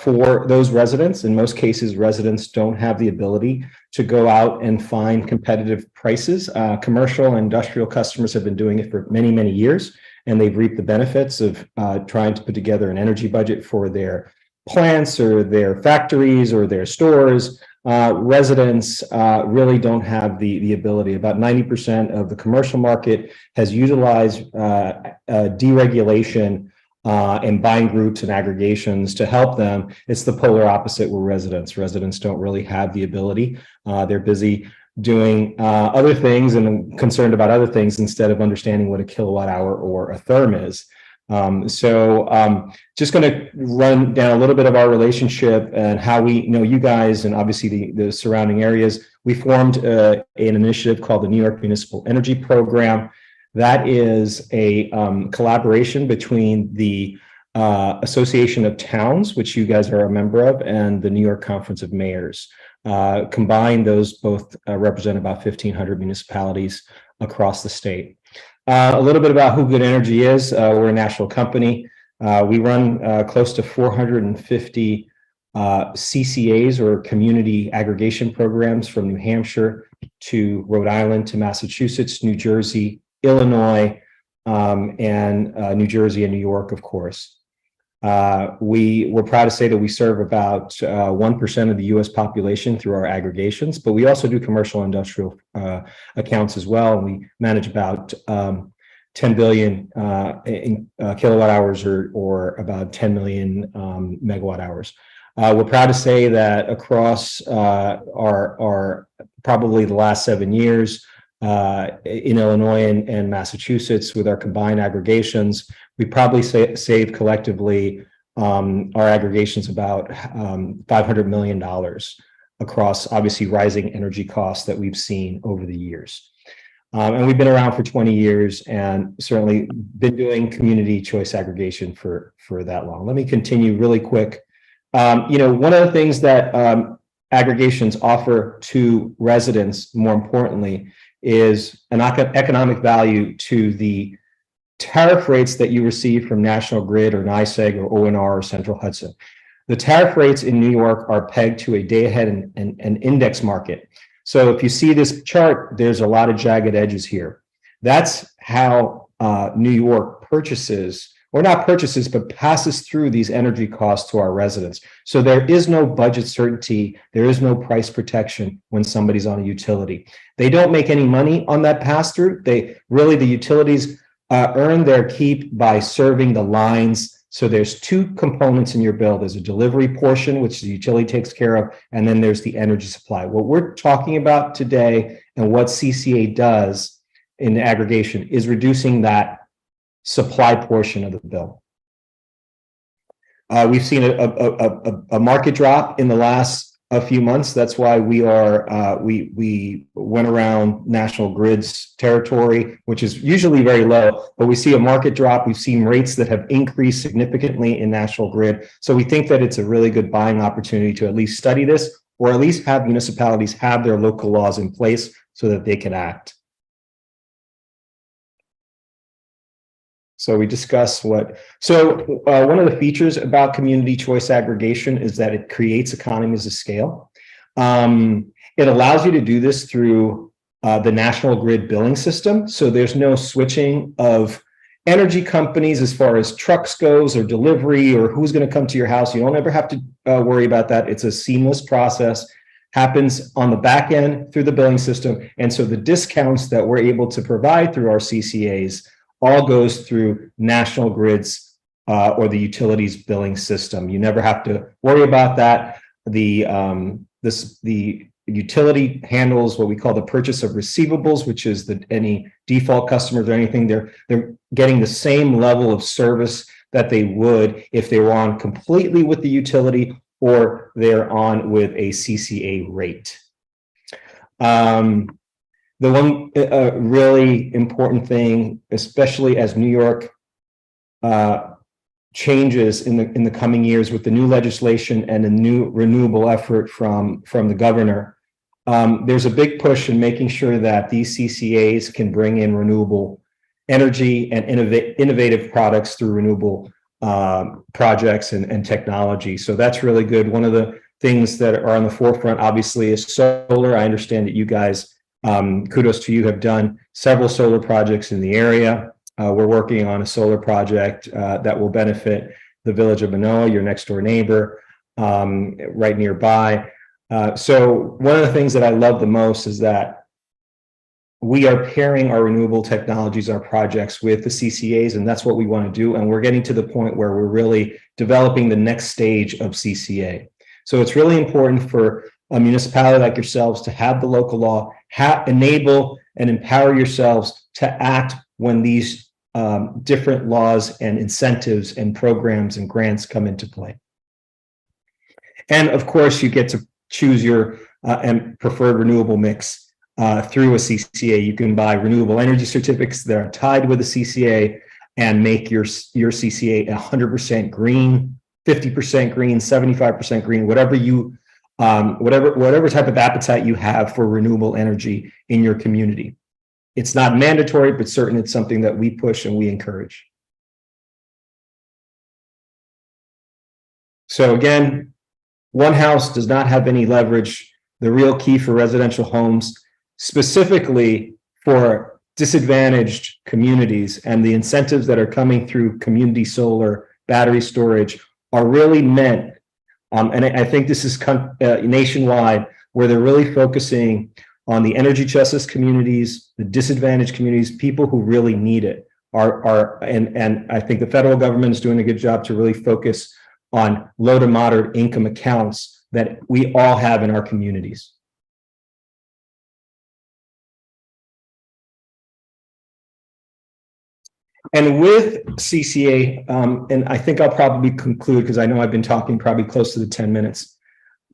for those residents. In most cases, residents don't have the ability to go out and find competitive prices. Commercial and industrial customers have been doing it for many, many years, and they've reaped the benefits of trying to put together an energy budget for their plants or their factories or their stores. Residents really don't have the ability. About 90% of the commercial market has utilized deregulation and buying groups and aggregations to help them. It's the polar opposite with residents don't really have the ability. They're busy doing other things and concerned about other things instead of understanding what a kilowatt hour or a therm is. Just going to run down a little bit of our relationship and how we know you guys and obviously the surrounding areas. We formed an initiative called the New York Municipal Energy Program. That is a collaboration between the Association of Towns, which you guys are a member of, and the New York Conference of Mayors. Combined, those both represent about 1,500 municipalities across the state. A little bit about who Good Energy is. We're a national company. We run close to 450 CCAs, or community aggregation programs, from New Hampshire to Rhode Island to Massachusetts, New Jersey, Illinois, and New Jersey and New York, of course. We're proud to say that we serve about 1% of the US population through our aggregations, but we also do commercial industrial accounts as well. And we manage about 10 billion in kilowatt hours, or about 10 million megawatt hours. We're proud to say that across our probably the last 7 years, in Illinois and Massachusetts, with our combined aggregations, we probably save collectively our aggregations about $500 million across, obviously, rising energy costs that we've seen over the years. And we've been around for 20 years and certainly been doing community choice aggregation for that long. Let me continue really quick. One of the things that aggregations offer to residents, more importantly, is an economic value to the tariff rates that you receive from National Grid or NYSEG or ONR or Central Hudson. The tariff rates in New York are pegged to a day-ahead and index market. So if you see this chart, there's a lot of jagged edges here. That's how New York purchases, or not purchases, but passes through these energy costs to our residents. So there is no budget certainty. There is no price protection when somebody's on a utility. They don't make any money on that pass-through. The utilities earn their keep by serving the lines. So there's two components in your bill. There's a delivery portion, which the utility takes care of, and then there's the energy supply. What we're talking about today and what CCA does in the aggregation is reducing that supply portion of the bill. We've seen a market drop in the last few months. That's why we went around National Grid's territory, which is usually very low, but we see a market drop. We've seen rates that have increased significantly in National Grid. So we think that it's a really good buying opportunity to at least study this, or at least have municipalities have their local laws in place so that they can act. So we discuss one of the features about community choice aggregation is that it creates economies of scale. It allows you to do this through the National Grid billing system. So there's no switching of energy companies as far as trucks goes, or delivery, or who's going to come to your house. You don't ever have to worry about that. It's a seamless process, happens on the back end through the billing system. And so the discounts that we're able to provide through our CCAs all goes through National Grid's or the utilities billing system. You never have to worry about that. The utility handles what we call the purchase of receivables, which is any default customers or anything. They're getting the same level of service that they would if they were on completely with the utility or they're on with a CCA rate. The one really important thing, especially as New York changes in the coming years with the new legislation and a new renewable effort from the governor, there's a big push in making sure that these CCAs can bring in renewable energy and innovative products through renewable projects and technology. So that's really good. One of the things that are on the forefront, obviously, is solar. I understand that you guys, kudos to you, have done several solar projects in the area. We're working on a solar project that will benefit the village of Manoa, your next door neighbor, right nearby. So one of the things that I love the most is that we are pairing our renewable technologies, our projects, with the CCAs, and that's what we want to do. And we're getting to the point where we're really developing the next stage of CCA. So it's really important for a municipality like yourselves to have the local law, enable and empower yourselves to act when these different laws and incentives and programs and grants come into play. And of course, you get to choose your preferred renewable mix through a CCA. You can buy renewable energy certificates that are tied with a CCA, and make your CCA 100% green, 50% green, 75% green, whatever you, whatever type of appetite you have for renewable energy in your community. It's not mandatory, but certainly it's something that we push and we encourage. So again, one house does not have any leverage. The real key for residential homes, specifically for disadvantaged communities, and the incentives that are coming through community solar, battery storage, are really meant, and I think this is nationwide, where they're really focusing on the energy justice communities, the disadvantaged communities, people who really need it. And I think the federal government is doing a good job to really focus on low to moderate income accounts that we all have in our communities. And with CCA, and I think I'll probably conclude because I know I've been talking probably close to the 10 minutes.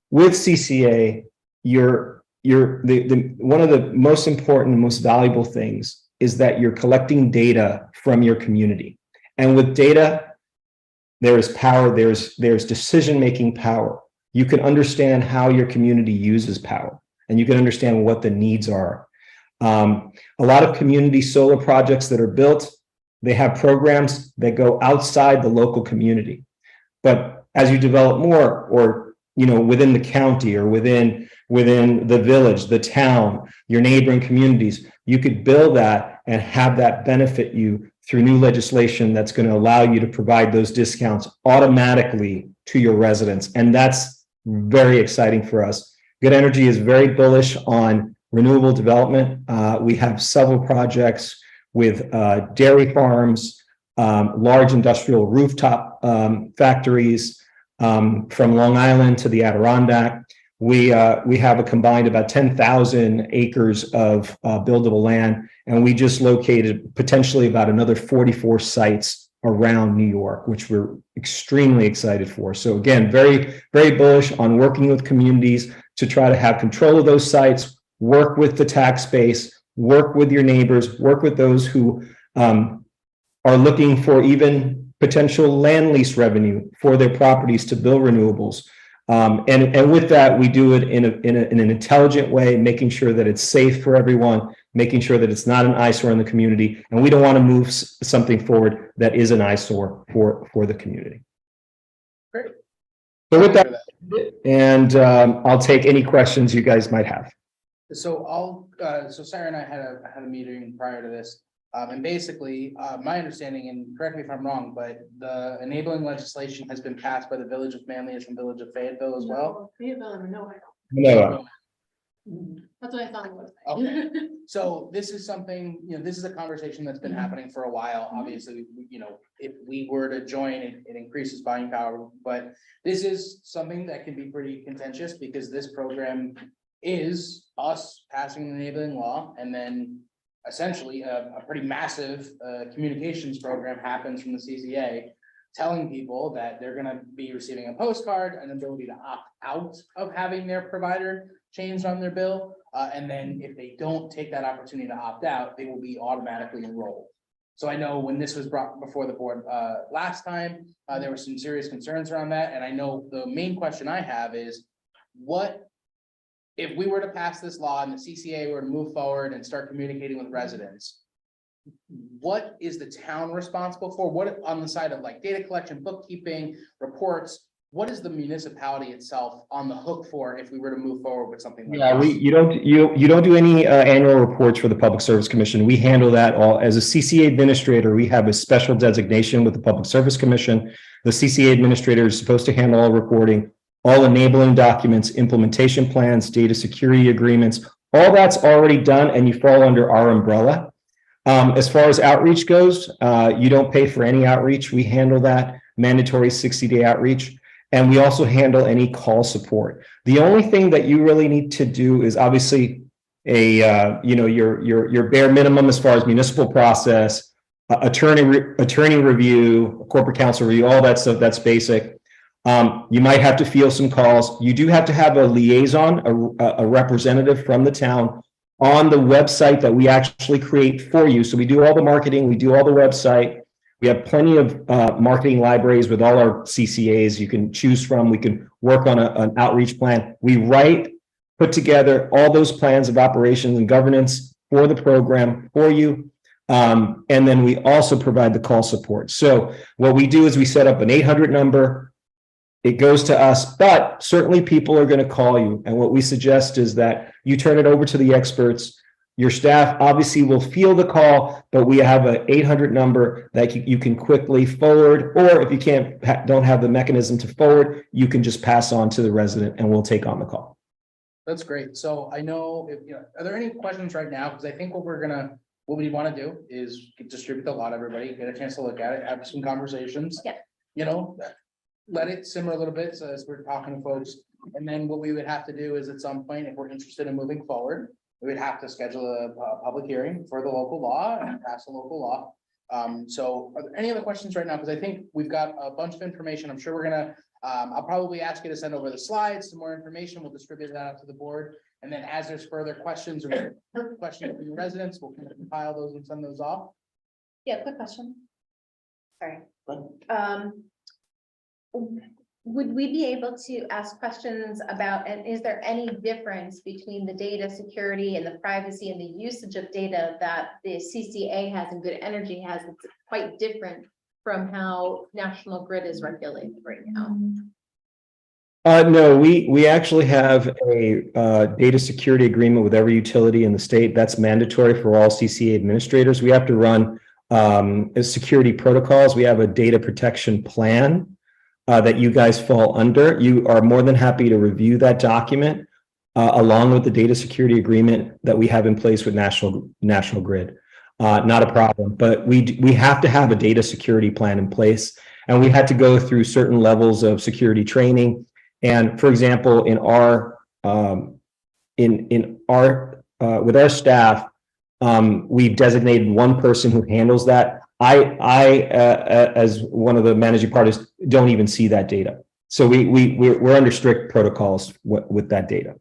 With CCA, one of the most important, most valuable things is that you're collecting data from your community. And with data, there is power, there's decision-making power. You can understand how your community uses power, and you can understand what the needs are. A lot of community solar projects that are built, they have programs that go outside the local community. But as you develop more, or within the county or within the village, the town, your neighboring communities, you could build that and have that benefit you through new legislation that's going to allow you to provide those discounts automatically to your residents. And that's very exciting for us. Good Energy is very bullish on renewable development. We have several projects with dairy farms, large industrial rooftop factories, from Long Island to the Adirondack. We have a combined about 10,000 acres of buildable land, and we just located potentially about another 44 sites around New York, which we're extremely excited for. So again, very, very bullish on working with communities to try to have control of those sites, work with the tax base, work with your neighbors, work with those who are looking for even potential land lease revenue for their properties to build renewables. And with that, we do it in an intelligent way, making sure that it's safe for everyone, making sure that it's not an eyesore in the community, and we don't want to move something forward that is an eyesore for the community. Great. So with that, and I'll take any questions you guys might have. So so Sarah and I had a meeting prior to this. And basically, my understanding, and correct me if I'm wrong, but the enabling legislation has been passed by the Village of Manlius and Village of Fayetteville as well. Fayetteville, no, No. that's what I thought it was. Okay. So this is something, this is a conversation that's been happening for a while. Obviously, if we were to join, it increases buying power, but this is something that can be pretty contentious because this program is us passing an enabling law, and then essentially a pretty massive communications program happens from the CCA telling people that they're going to be receiving a postcard, an ability to opt out of having their provider changed on their bill. And then if they don't take that opportunity to opt out, they will be automatically enrolled. So I know when this was brought before the board last time, there were some serious concerns around that. And I know the main question I have is, what if we were to pass this law and the CCA were to move forward and start communicating with residents? What is the town responsible for? What on the side of like data collection, bookkeeping, reports? What is the municipality itself on the hook for if we were to move forward with something like this? You don't do any annual reports for the Public Service Commission. We handle that all. As a CCA administrator, we have a special designation with the Public Service Commission. The CCA administrator is supposed to handle all reporting, all enabling documents, implementation plans, data security agreements. All that's already done, and you fall under our umbrella. As far as outreach goes, you don't pay for any outreach. We handle that mandatory 60-day outreach. And we also handle any call support. The only thing that you really need to do is obviously your bare minimum as far as municipal process, attorney review, corporate counsel review, all that stuff. That's basic. You might have to field some calls. You do have to have a liaison, a representative from the town on the website that we actually create for you. So we do all the marketing, we do all the website. We have plenty of marketing libraries with all our CCAs you can choose from. We can work on an outreach plan. We put together all those plans of operations and governance for the program for you. And then we also provide the call support. So what we do is we set up an 800 number. It goes to us, but certainly people are going to call you. And what we suggest is that you turn it over to the experts. Your staff obviously will field the call, but we have an 800 number that you can quickly forward, or if you don't have the mechanism to forward, you can just pass on to the resident and we'll take on the call. That's great. So I know, are there any questions right now? Because I think what we want to do is distribute the lot, everybody, get a chance to look at it, have some conversations. Yeah. Let it simmer a little bit, so as we're talking to folks. And then what we would have to do is at some point, if we're interested in moving forward, we would have to schedule a public hearing for the local law and pass a local law. So are there any other questions right now? Because I think we've got a bunch of information. I'm sure we're gonna, I'll probably ask you to send over the slides, some more information. We'll distribute that out to the board. And then as there's further questions or questions from your residents, we'll compile those and send those off. Yeah, quick question. Sorry. Would we be able to ask questions about, and is there any difference between the data security and the privacy and the usage of data that the CCA has and Good Energy has? It's quite different from how National Grid is regulated right now. No, we actually have a data security agreement with every utility in the state. That's mandatory for all CCA administrators. We have to run security protocols. We have a data protection plan that you guys fall under. You are more than happy to review that document along with the data security agreement that we have in place with National Grid. Not a problem, but we have to have a data security plan in place, and we had to go through certain levels of security training. And for example, in our with our staff, we've designated one person who handles that. I as one of the managing parties, don't even see that data. So we're under strict protocols with that data.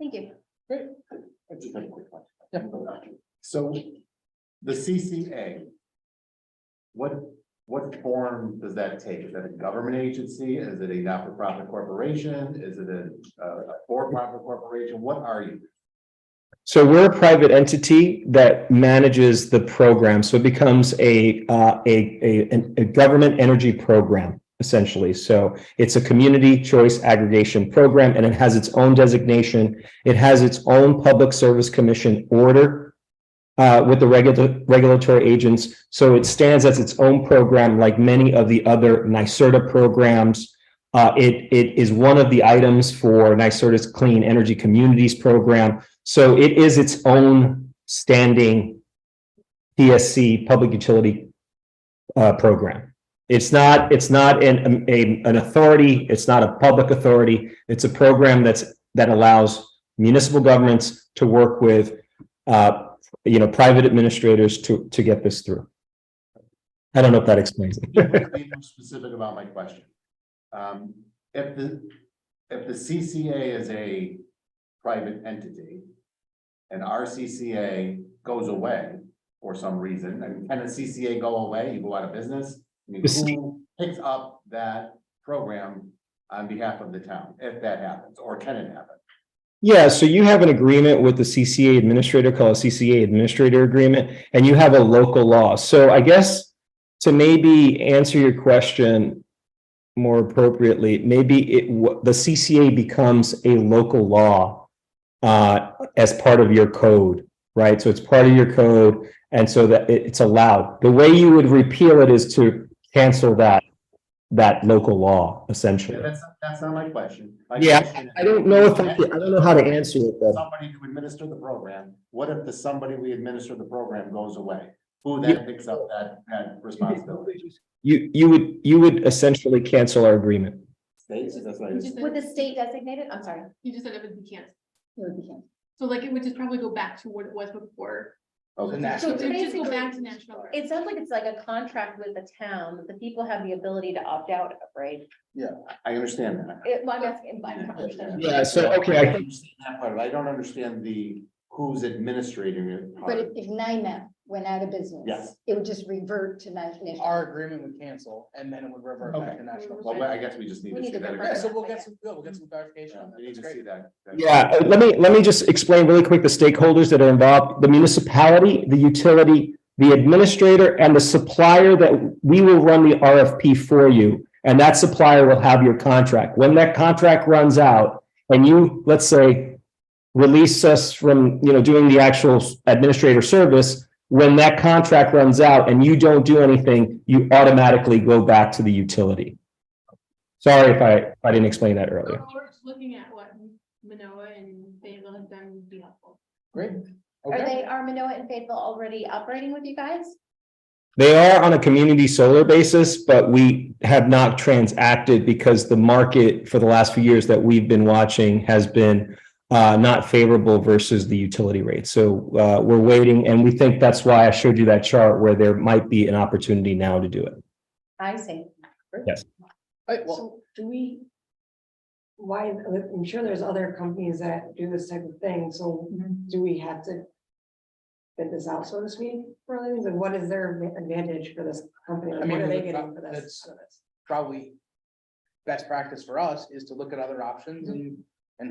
Thank you. I just have a quick question. So the CCA, what form does that take? Is that a government agency? Is it a not-for-profit corporation? Is it a for-profit corporation? What are you? So we're a private entity that manages the program. So it becomes a government energy program, essentially. So it's a community choice aggregation program, and it has its own designation. It has its own Public Service Commission order with the regulatory agents. So it stands as its own program, like many of the other NYSERDA programs. It is one of the items for NYSERDA's Clean Energy Communities program. So it is its own standing PSC, public utility program. It's not an authority. It's not a public authority. It's a program that allows municipal governments to work with private administrators to get this through. I don't know if that explains it. Be more specific about my question. If the CCA is a private entity and our CCA goes away for some reason, I mean, can a CCA go away? You go out of business? I mean, who picks up that program on behalf of the town if that happens, or can it happen? Yeah, so you have an agreement with the CCA administrator called a CCA administrator agreement, and you have a local law. So I guess to maybe answer your question more appropriately, maybe the CCA becomes a local law as part of your code, right? So it's part of your code, and so that it's allowed. The way you would repeal it is to cancel that local law, essentially. Yeah, that's not my question. My Yeah, question I don't know if I don't know how to answer it though. somebody to administer the program. What if somebody we administer the program goes away? Who then picks up that responsibility? You would essentially cancel our agreement. States, that's what I just. Would the state designate it? I'm sorry. You just said it would be canceled. It would be canceled. So like it would just probably go back to what it was before. The So national. it would just go back to national. Grid. It sounds like it's like a contract with the town that the people have the ability to opt out of, right? I understand that. Well, I'm asking, I don't understand. Yeah, so, okay, I think- understand that part, but I don't understand who's administrating it. But if NIMEP went out of business. Yes. It would just revert to national. Our agreement would cancel and then it would revert back to national. Well, I guess we just need We to need see to that. confirm Yeah, so agreement. we'll get some clarification on that. We need That's to see great. that. Yeah, let me just explain really quick the stakeholders that are involved, the municipality, the utility, the administrator, and the supplier that we will run the RFP for you. And that supplier will have your contract. When that contract runs out and you, let's say, release us from, doing the actual administrator service, when that contract runs out and you don't do anything, you automatically go back to the utility. Sorry if I didn't explain that earlier. We're just looking at what Manoa and Fayetteville have done would be helpful. Great. Are Okay. Manoa and Fayetteville already operating with you guys? They are on a community solar basis, but we have not transacted because the market for the last few years that we've been watching has been not favorable versus the utility rate. So we're waiting, and we think that's why I showed you that chart where there might be an opportunity now to do it. I see. Yes. Right, well, So do we? Why, I'm sure there's other companies that do this type of thing, so do we have to? Fit this out, so to speak, for things, and what is their advantage for this company? I Like, mean, what are they getting for this? that's probably best practice for us is to look at other options and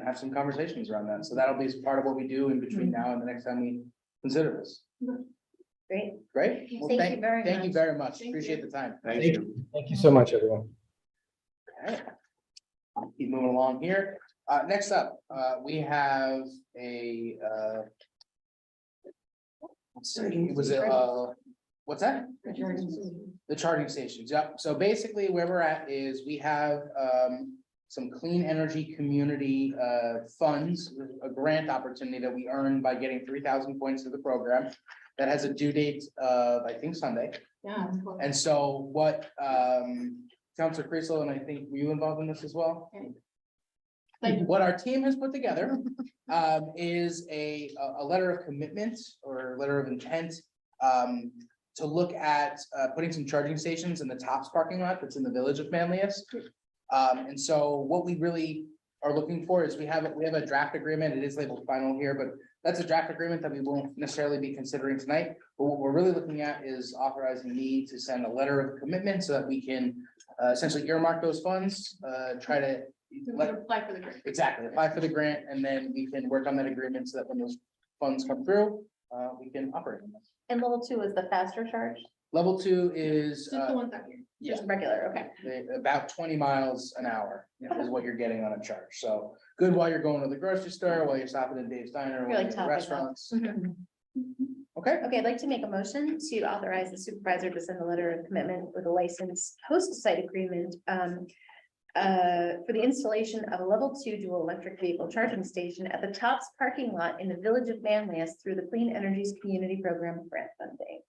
have some conversations around that. So that'll be part of what we do in between now and the next time we consider this. Great. Great. Well, Thank you very Thank you much. very much. Thank Appreciate you. the time. Thank you. Thank you so much, everyone. Okay. Keep moving along here. Next up, we have a, let's see, it was a, what's that? The charging stations, yep. So basically where we're at is we have some clean energy community funds, a grant opportunity that we earned by getting 3,000 points to the program. That has a due date of, I think, Sunday. Yeah. It's cool. And so what Councilor Creasel, and I think were you involved in this as well? What our team has put together is a letter of commitment or letter of intent to look at putting some charging stations in the Tops parking lot that's in the village of Manlius. And so what we really are looking for is we have a draft agreement. It is labeled final here, but that's a draft agreement that we won't necessarily be considering tonight. But what we're really looking at is authorizing me to send a letter of commitment so that we can essentially earmark those funds, try to Apply for the grant. exactly apply for the grant, and then we can work on that agreement so that when those funds come through, we can operate on them. And level 2 is the faster charge, Level 2 is Just the ones out here. yeah, just regular, okay. about 20 miles an hour is what you're getting on a charge. So good while you're going to the grocery store, while you're stopping at Dave's Diner, You're while like you're at topping up. restaurants. Mhm. Okay, Okay, I'd like to make a motion to authorize the supervisor to send a letter of commitment with a licensed host site agreement for the installation of a level 2 dual electric vehicle charging station at the Tops parking lot in the village of Manlius through the Clean Energies Community Program grant funding.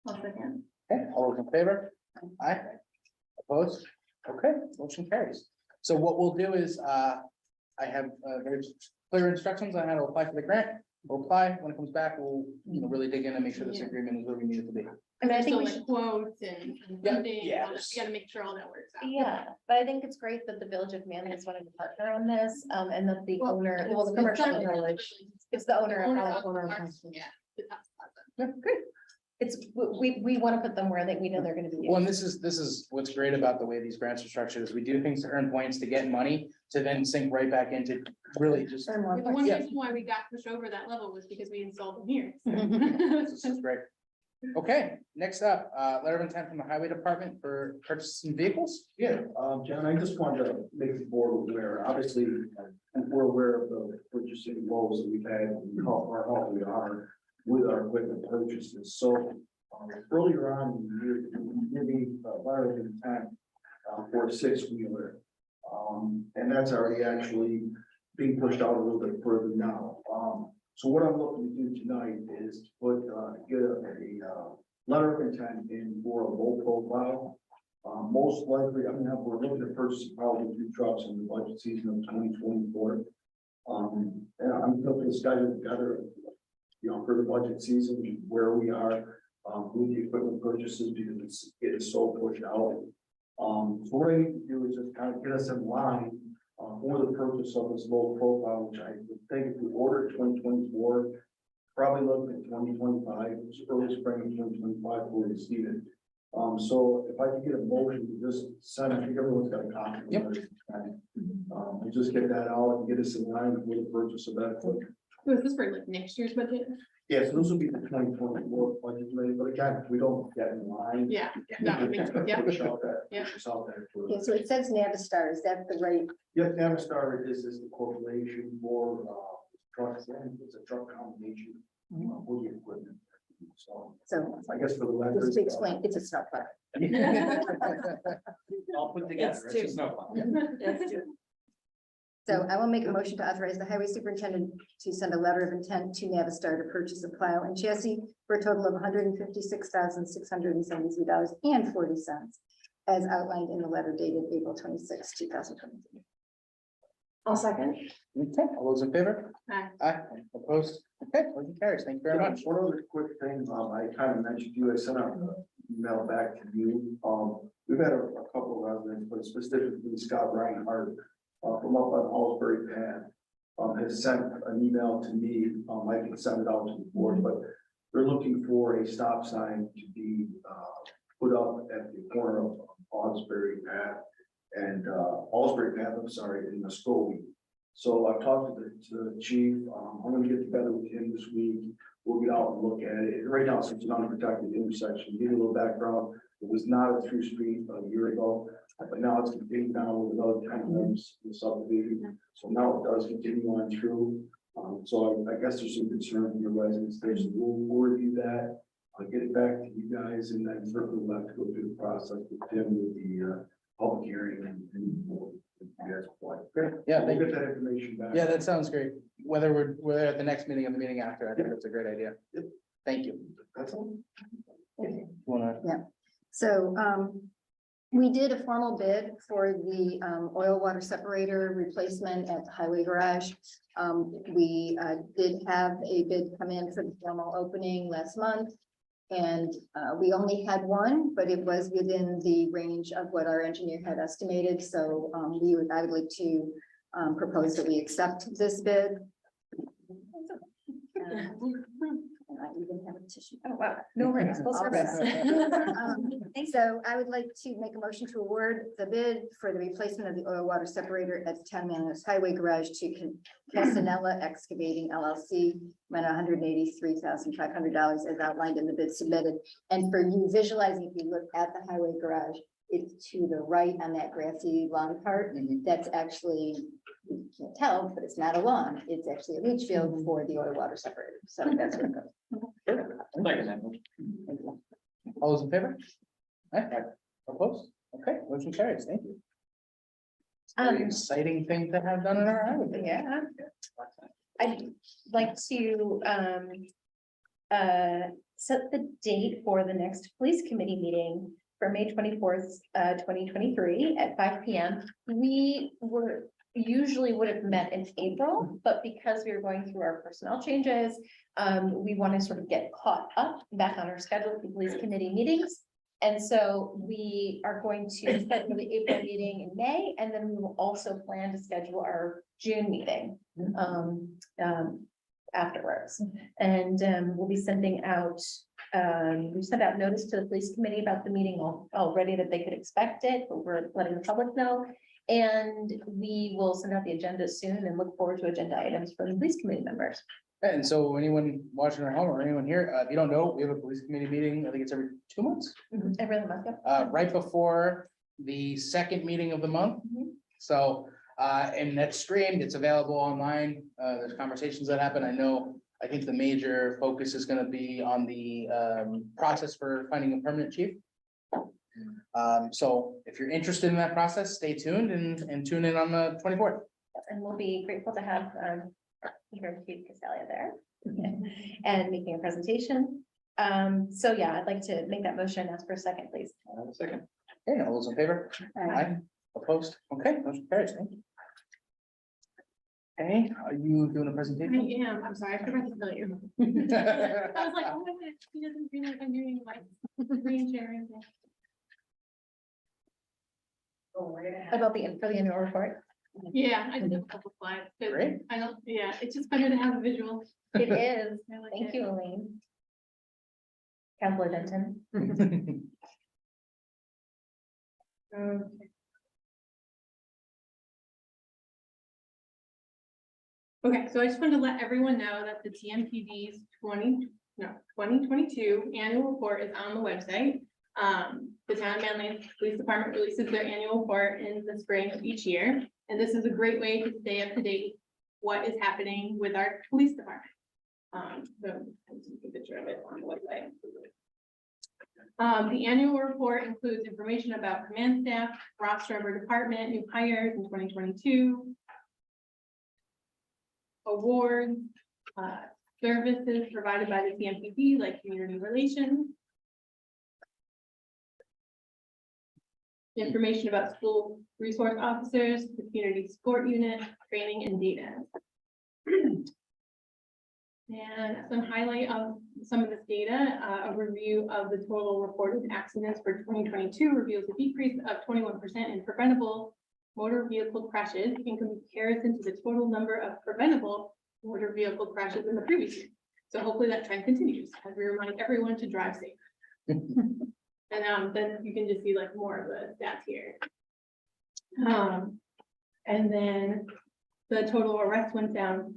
One second. okay, all those in favor? Aye. Opposed? Okay, motion carries. So what we'll do is, I have very clear instructions on how to apply for the grant. We'll apply, when it comes back, we'll, really dig in and make sure this agreement is where we need it to be. I mean, I think Still we like should, quotes and Yeah, funding, yeah, all that. We gotta make sure all that works out. yeah, but I think it's great that the village of Manlius wanted to partner on this, and that the Well, owner, well, the It's commercial not- village, it's the owner of Owner the of the park, yeah, the Tops Plaza. it's, we want to put them where we know they're gonna be Well, and used. this is what's great about the way these grants are structured, is we do things to earn points to get money, to then sink right back into really just, Earn more The one Yeah. reason why we got pushed over that level was because we installed them here. this is great. Okay, next up, letter of intent from the highway department for purchasing vehicles. Yeah, John, I just wanted to make the board aware, obviously, we're aware of the purchasing woes that we've had, and how we are with our equipment purchases, so. Earlier on, in the year, you gave me a letter of intent for a 6-wheeler. And that's already actually being pushed out a little bit further now. So what I'm looking to do tonight is to put, get a letter of intent in for a low profile. Most likely, we're looking to purchase probably 2 trucks in the budget season of 2024. And I'm putting this guy together, for the budget season, where we are, with the equipment purchases, because it is so pushed out. So what I need to do is just kind of get us in line, for the purchase of this low profile, which I would think if we ordered 2024, probably looking at 2025, early spring of 2025 for the season. So if I could get a motion to just send, I think everyone's got a copy. Yep. We'll just get that out and get us in line with the purchase of that. Was this for like next year's budget? Yes, this will be the 2024 budget, but again, we don't get in line. Yeah, no, it makes, yeah. Push out that, Yeah. push out that. Okay, so it says Navistar, is that the right? Yep, Navistar is the corporation for, trucks, and it's a truck combination, for the equipment. So So I guess for the record. just to explain, it's a snowplow. All put together, it's just no fun. So I will make a motion to authorize the highway superintendent to send a letter of intent to Navistar to purchase a plow and chassis for a total of $156,673.40 as outlined in the letter dated April 26, 2023. I'll second. Okay, all those in favor? Aye. Aye, opposed? Okay, motion carries. Thank you very much. One other quick thing, I kind of mentioned to you, I sent out an email back to you, we've had a couple of residents, but specifically Scott Reinhardt, from up on Hallsbury Path, has sent an email to me, I can send it out to the board, but they're looking for a stop sign to be, put up at the corner of Hallsbury Path and, Hallsbury Path, I'm sorry, in Muskogee. So I've talked to the chief, I'm gonna get together with him this week, we'll get out and look at it. Right now, it's an unprotected intersection, give you a little background, it was not a through street a year ago, but now it's continuing down with another 10 homes in the subdivision, so now it does continue on through. So I guess there's some concern from your residents there, so we'll review that, I'll get it back to you guys, and then certainly we'll have to go through the process with Tim with the public hearing and we'll. Great. Yeah, We'll thank get you. that information back. Yeah, that sounds great. Whether we're at the next meeting or the meeting after, I think that's a great idea. Thank you. That's all. Wanna- So, we did a formal bid for the, oil water separator replacement at the highway garage. We, did have a bid come in for the formal opening last month. And, we only had one, but it was within the range of what our engineer had estimated, so, I would like to, propose that we accept this bid. And I even have a tissue. Oh, wow, no worries, full service. So I would like to make a motion to award the bid for the replacement of the oil water separator at the town Manlius Highway Garage to Casanella Excavating LLC, amount $183,500 as outlined in the bid submitted. And for you visualizing, if you look at the highway garage, it's to the right on that grassy lawn part. That's actually, you can't tell, but it's not a lawn. It's actually a leach field for the oil water separator. So that's where it goes. All those in favor? Aye. Opposed? Okay, motion carries. Thank you. Very exciting thing to have done in our highway. Yeah. I'd like to set the date for the next police committee meeting for May 24th, 2023 at 5 p.m. We usually would have met in April, but because we were going through our personnel changes, we want to sort of get caught up back on our schedule for police committee meetings. And so we are going to schedule the April meeting in May, and then we will also plan to schedule our June meeting afterwards. And we'll be sending out, we sent out notice to the police committee about the meeting already that they could expect it, but we're letting the public know. And we will send out the agenda soon and look forward to agenda items for the police committee members. And so anyone watching at home or anyone here, if you don't know, we have a police committee meeting, I think it's every 2 months, Every other month, yeah. right before the second meeting of the month. So, and that's streamed, it's available online. There's conversations that happen. I think the major focus is gonna be on the process for finding a permanent chief. So if you're interested in that process, stay tuned and tune in on the 24th. And we'll be grateful to have here Chief Castalia there and making a presentation. So yeah, I'd like to make that motion and ask for a second, please. Second. Okay, all those in favor? Aye. Opposed? Okay, motion carries. Thank you. Okay, are you doing a I presentation? am, I'm sorry, I forgot to tell you. I was like, oh my God, he doesn't feel like I'm doing like green sharing. About for the annual report. Yeah, I did a couple slides. 'cause Great. I don't, yeah, it's just better to have a visual. It is. I like Thank it. you, Elaine. Counselor Denton. Okay. Okay, so I just wanted to let everyone know that the TMPD's 2022 annual report is on the website. The town of Manlius Police Department releases their annual report in the spring of each year, and this is a great way to stay up to date what is happening with our police department. So I'll just take a picture of it on the website. The annual report includes information about command staff, roster of our department, new hires in 2022, awards, services provided by the TMPD, like community relations, information about school resource officers, the community support unit, training and data. And some highlight of some of this data, a review of the total reported accidents for 2022 reveals a decrease of 21% in preventable motor vehicle crashes in comparison to the total number of preventable motor vehicle crashes in the previous year. So hopefully that trend continues as we remind everyone to drive safe. And then you can just see like more of the stats here. And then the total arrests went down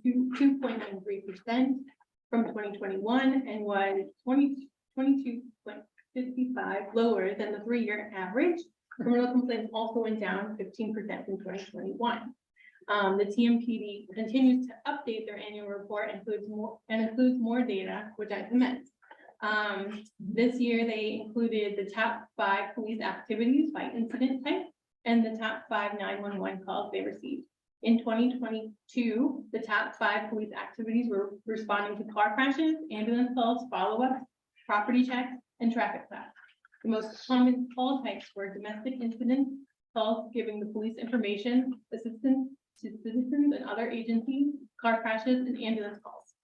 to 2.93% from 2021 and was 22.55 lower than the 3-year average. Criminal complaints also went down 15% from 2021. The TMPD continues to update their annual report, includes more data, which I commend. This year, they included the top 5 police activities by incident type and the top 5 911 calls they received. In 2022, the top 5 police activities were responding to car crashes, ambulance calls, follow-ups, property checks, and traffic stops. The most common call types were domestic incidents, calls giving the police information, assistance to citizens and other agencies, car crashes, and ambulance calls.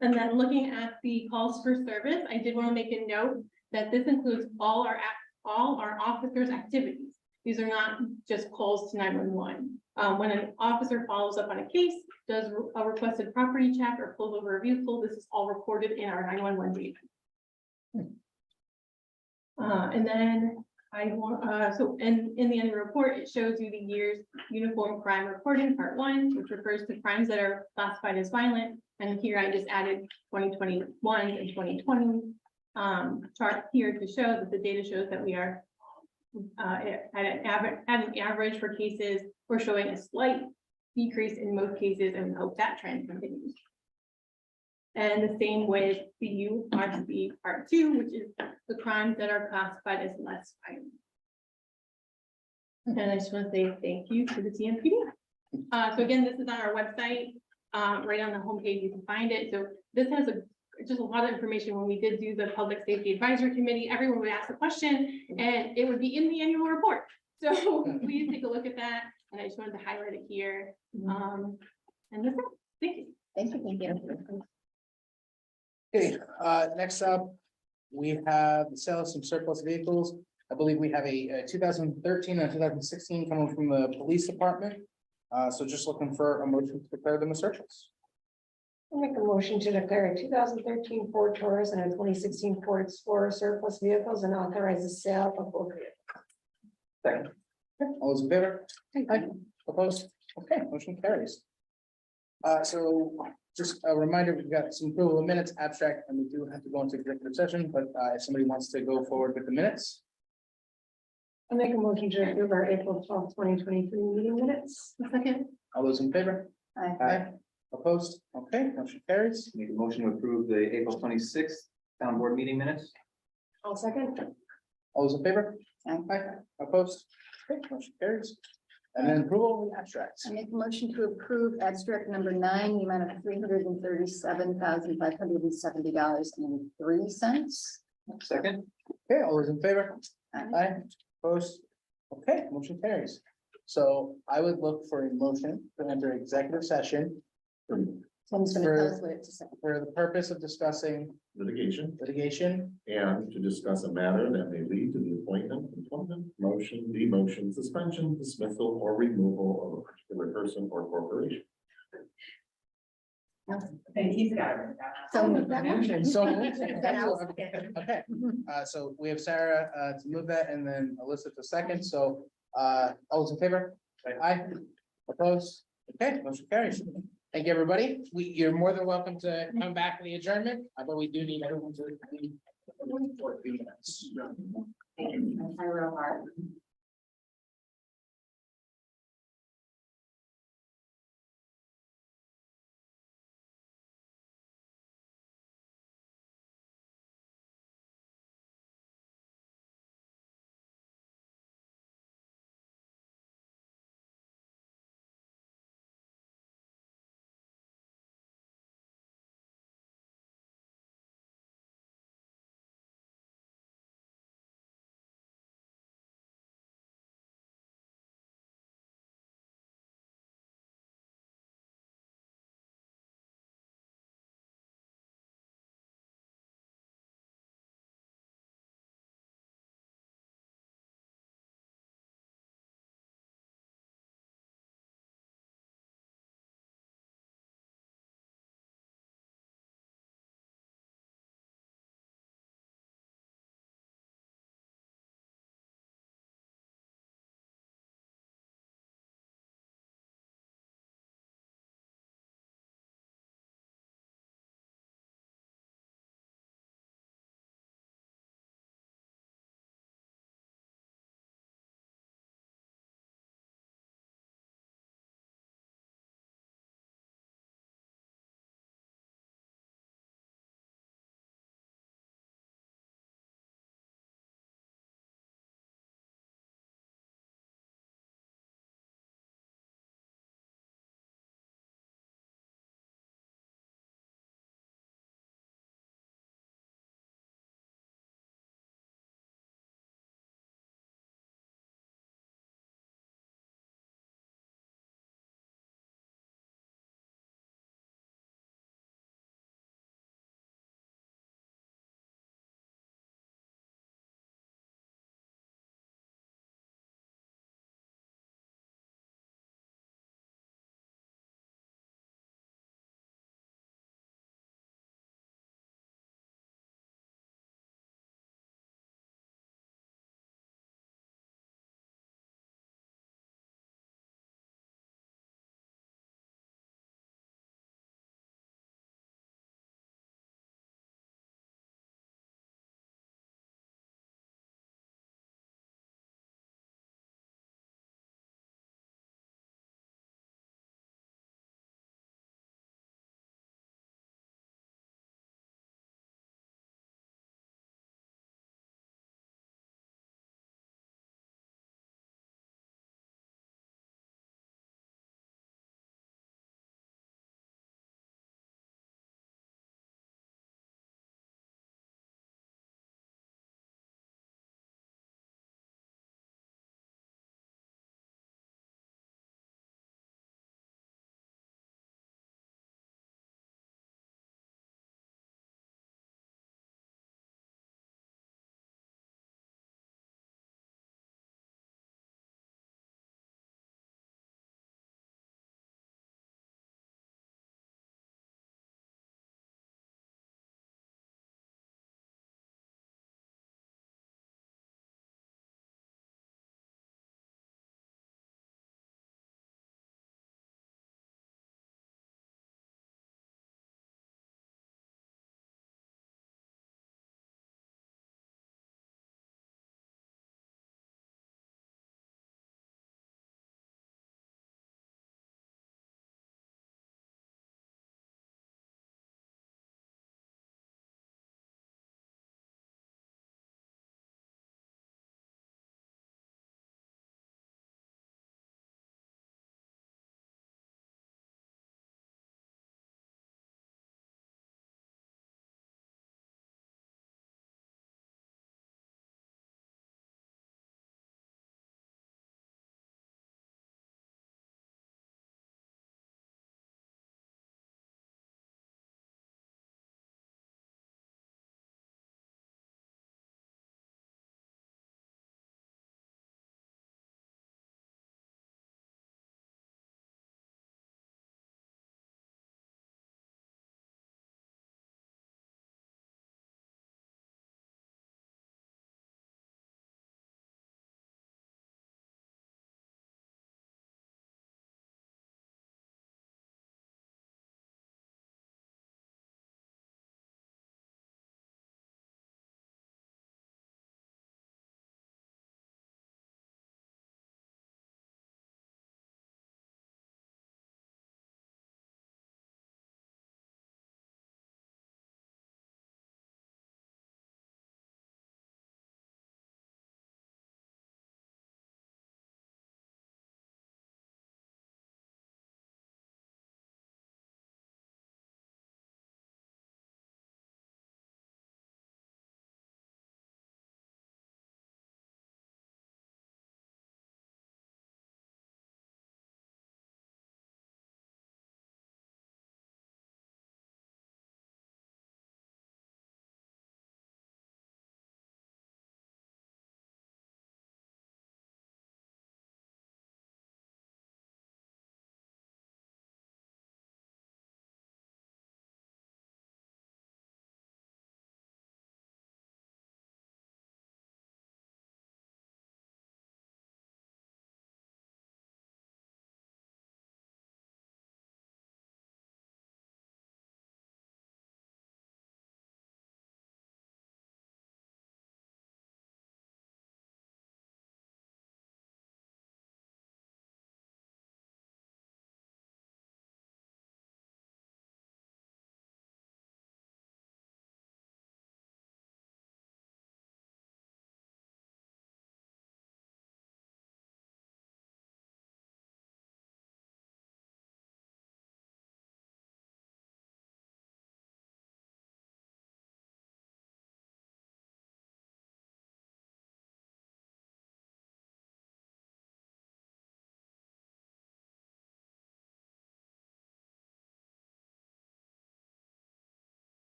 And then looking at the calls for service, I did want to make a note that this includes all our officers' activities. These are not just calls to 911. When an officer follows up on a case, does a requested property check or pulls over a vehicle, this is all recorded in our 911 data. And then I want, in the annual report, it shows you the year's uniform crime reporting, part 1, which refers to crimes that are classified as violent. And here I just added 2021 and 2020 chart here to show that the data shows that we are at an average for cases, we're showing a slight decrease in most cases, and we hope that trend continues. And the same with the URC part 2, which is the crimes that are classified as less violent. And I just want to say thank you to the TMPD. So again, this is on our website, right on the homepage, you can find it. So this has just a lot of information. When we did do the Public Safety Advisory Committee, everyone would ask a question and it would be in the annual report. So please take a look at that. And I just wanted to highlight it here. And that's it. Thank you. Thank you. Thank you. Okay, next up, we have the sale of some surplus vehicles. I believe we have a 2013 and 2016 coming from the police department. So just looking for a motion to declare them as surplus. I'll make a motion to declare a 2013 Ford Taurus and a 2016 Ford Explorer surplus vehicles and authorize the sale of both vehicles. Second. All those in favor? Aye. Opposed? Okay, motion carries. So just a reminder, we've got some approval of minutes, abstract, and we do have to go into executive session, but if somebody wants to go forward with the minutes. I'll make a motion to approve our April 12th, 2023 meeting minutes. A second. All those in favor? Aye. Opposed? Okay, motion carries. Make a motion to approve the April 26th town board meeting minutes. I'll second. All those in favor? Aye. Opposed? Okay, motion carries. And then approval of the abstracts. I make a motion to approve abstract number 9, the amount of $337,570.03. Second. Okay, all those in favor? Aye. Opposed? Okay, motion carries. So I would look for a motion to enter executive session Someone's gonna tell us what it says. For the purpose of discussing litigation. And to discuss a matter that may lead to the appointment, employment, promotion, demotion, suspension, dismissal, or removal of a particular person or corporation. And he's got it. So move that motion. So, Then I'll second. okay, so we have Sarah, to move that and then Alyssa to second, so, all those in favor? Aye, opposed? Okay, motion carries. Thank you, everybody. You're more than welcome to come back to the adjournment, but we do need everyone to leave for a few minutes. I real hard.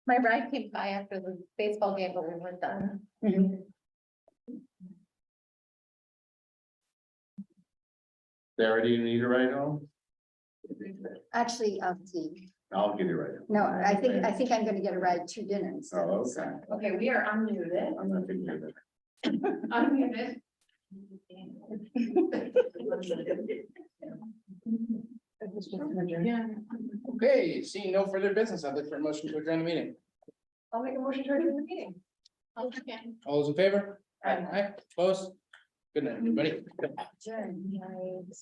My ride came by after the baseball game, but we weren't done. Sarah, do you need a ride home? Actually, I'll see. I'll get it right. No, I think I'm gonna get a ride to dinner instead. Oh, so. okay. Okay, we are unmuted. I'm not thinking of it. Unmuted. Yeah. Okay, seeing no further business, I'd look for a motion to adjourn the meeting. I'll make a motion to adjourn the meeting. Okay. All those in favor? Aye. Aye, opposed? Good night, everybody. Adjourn, right.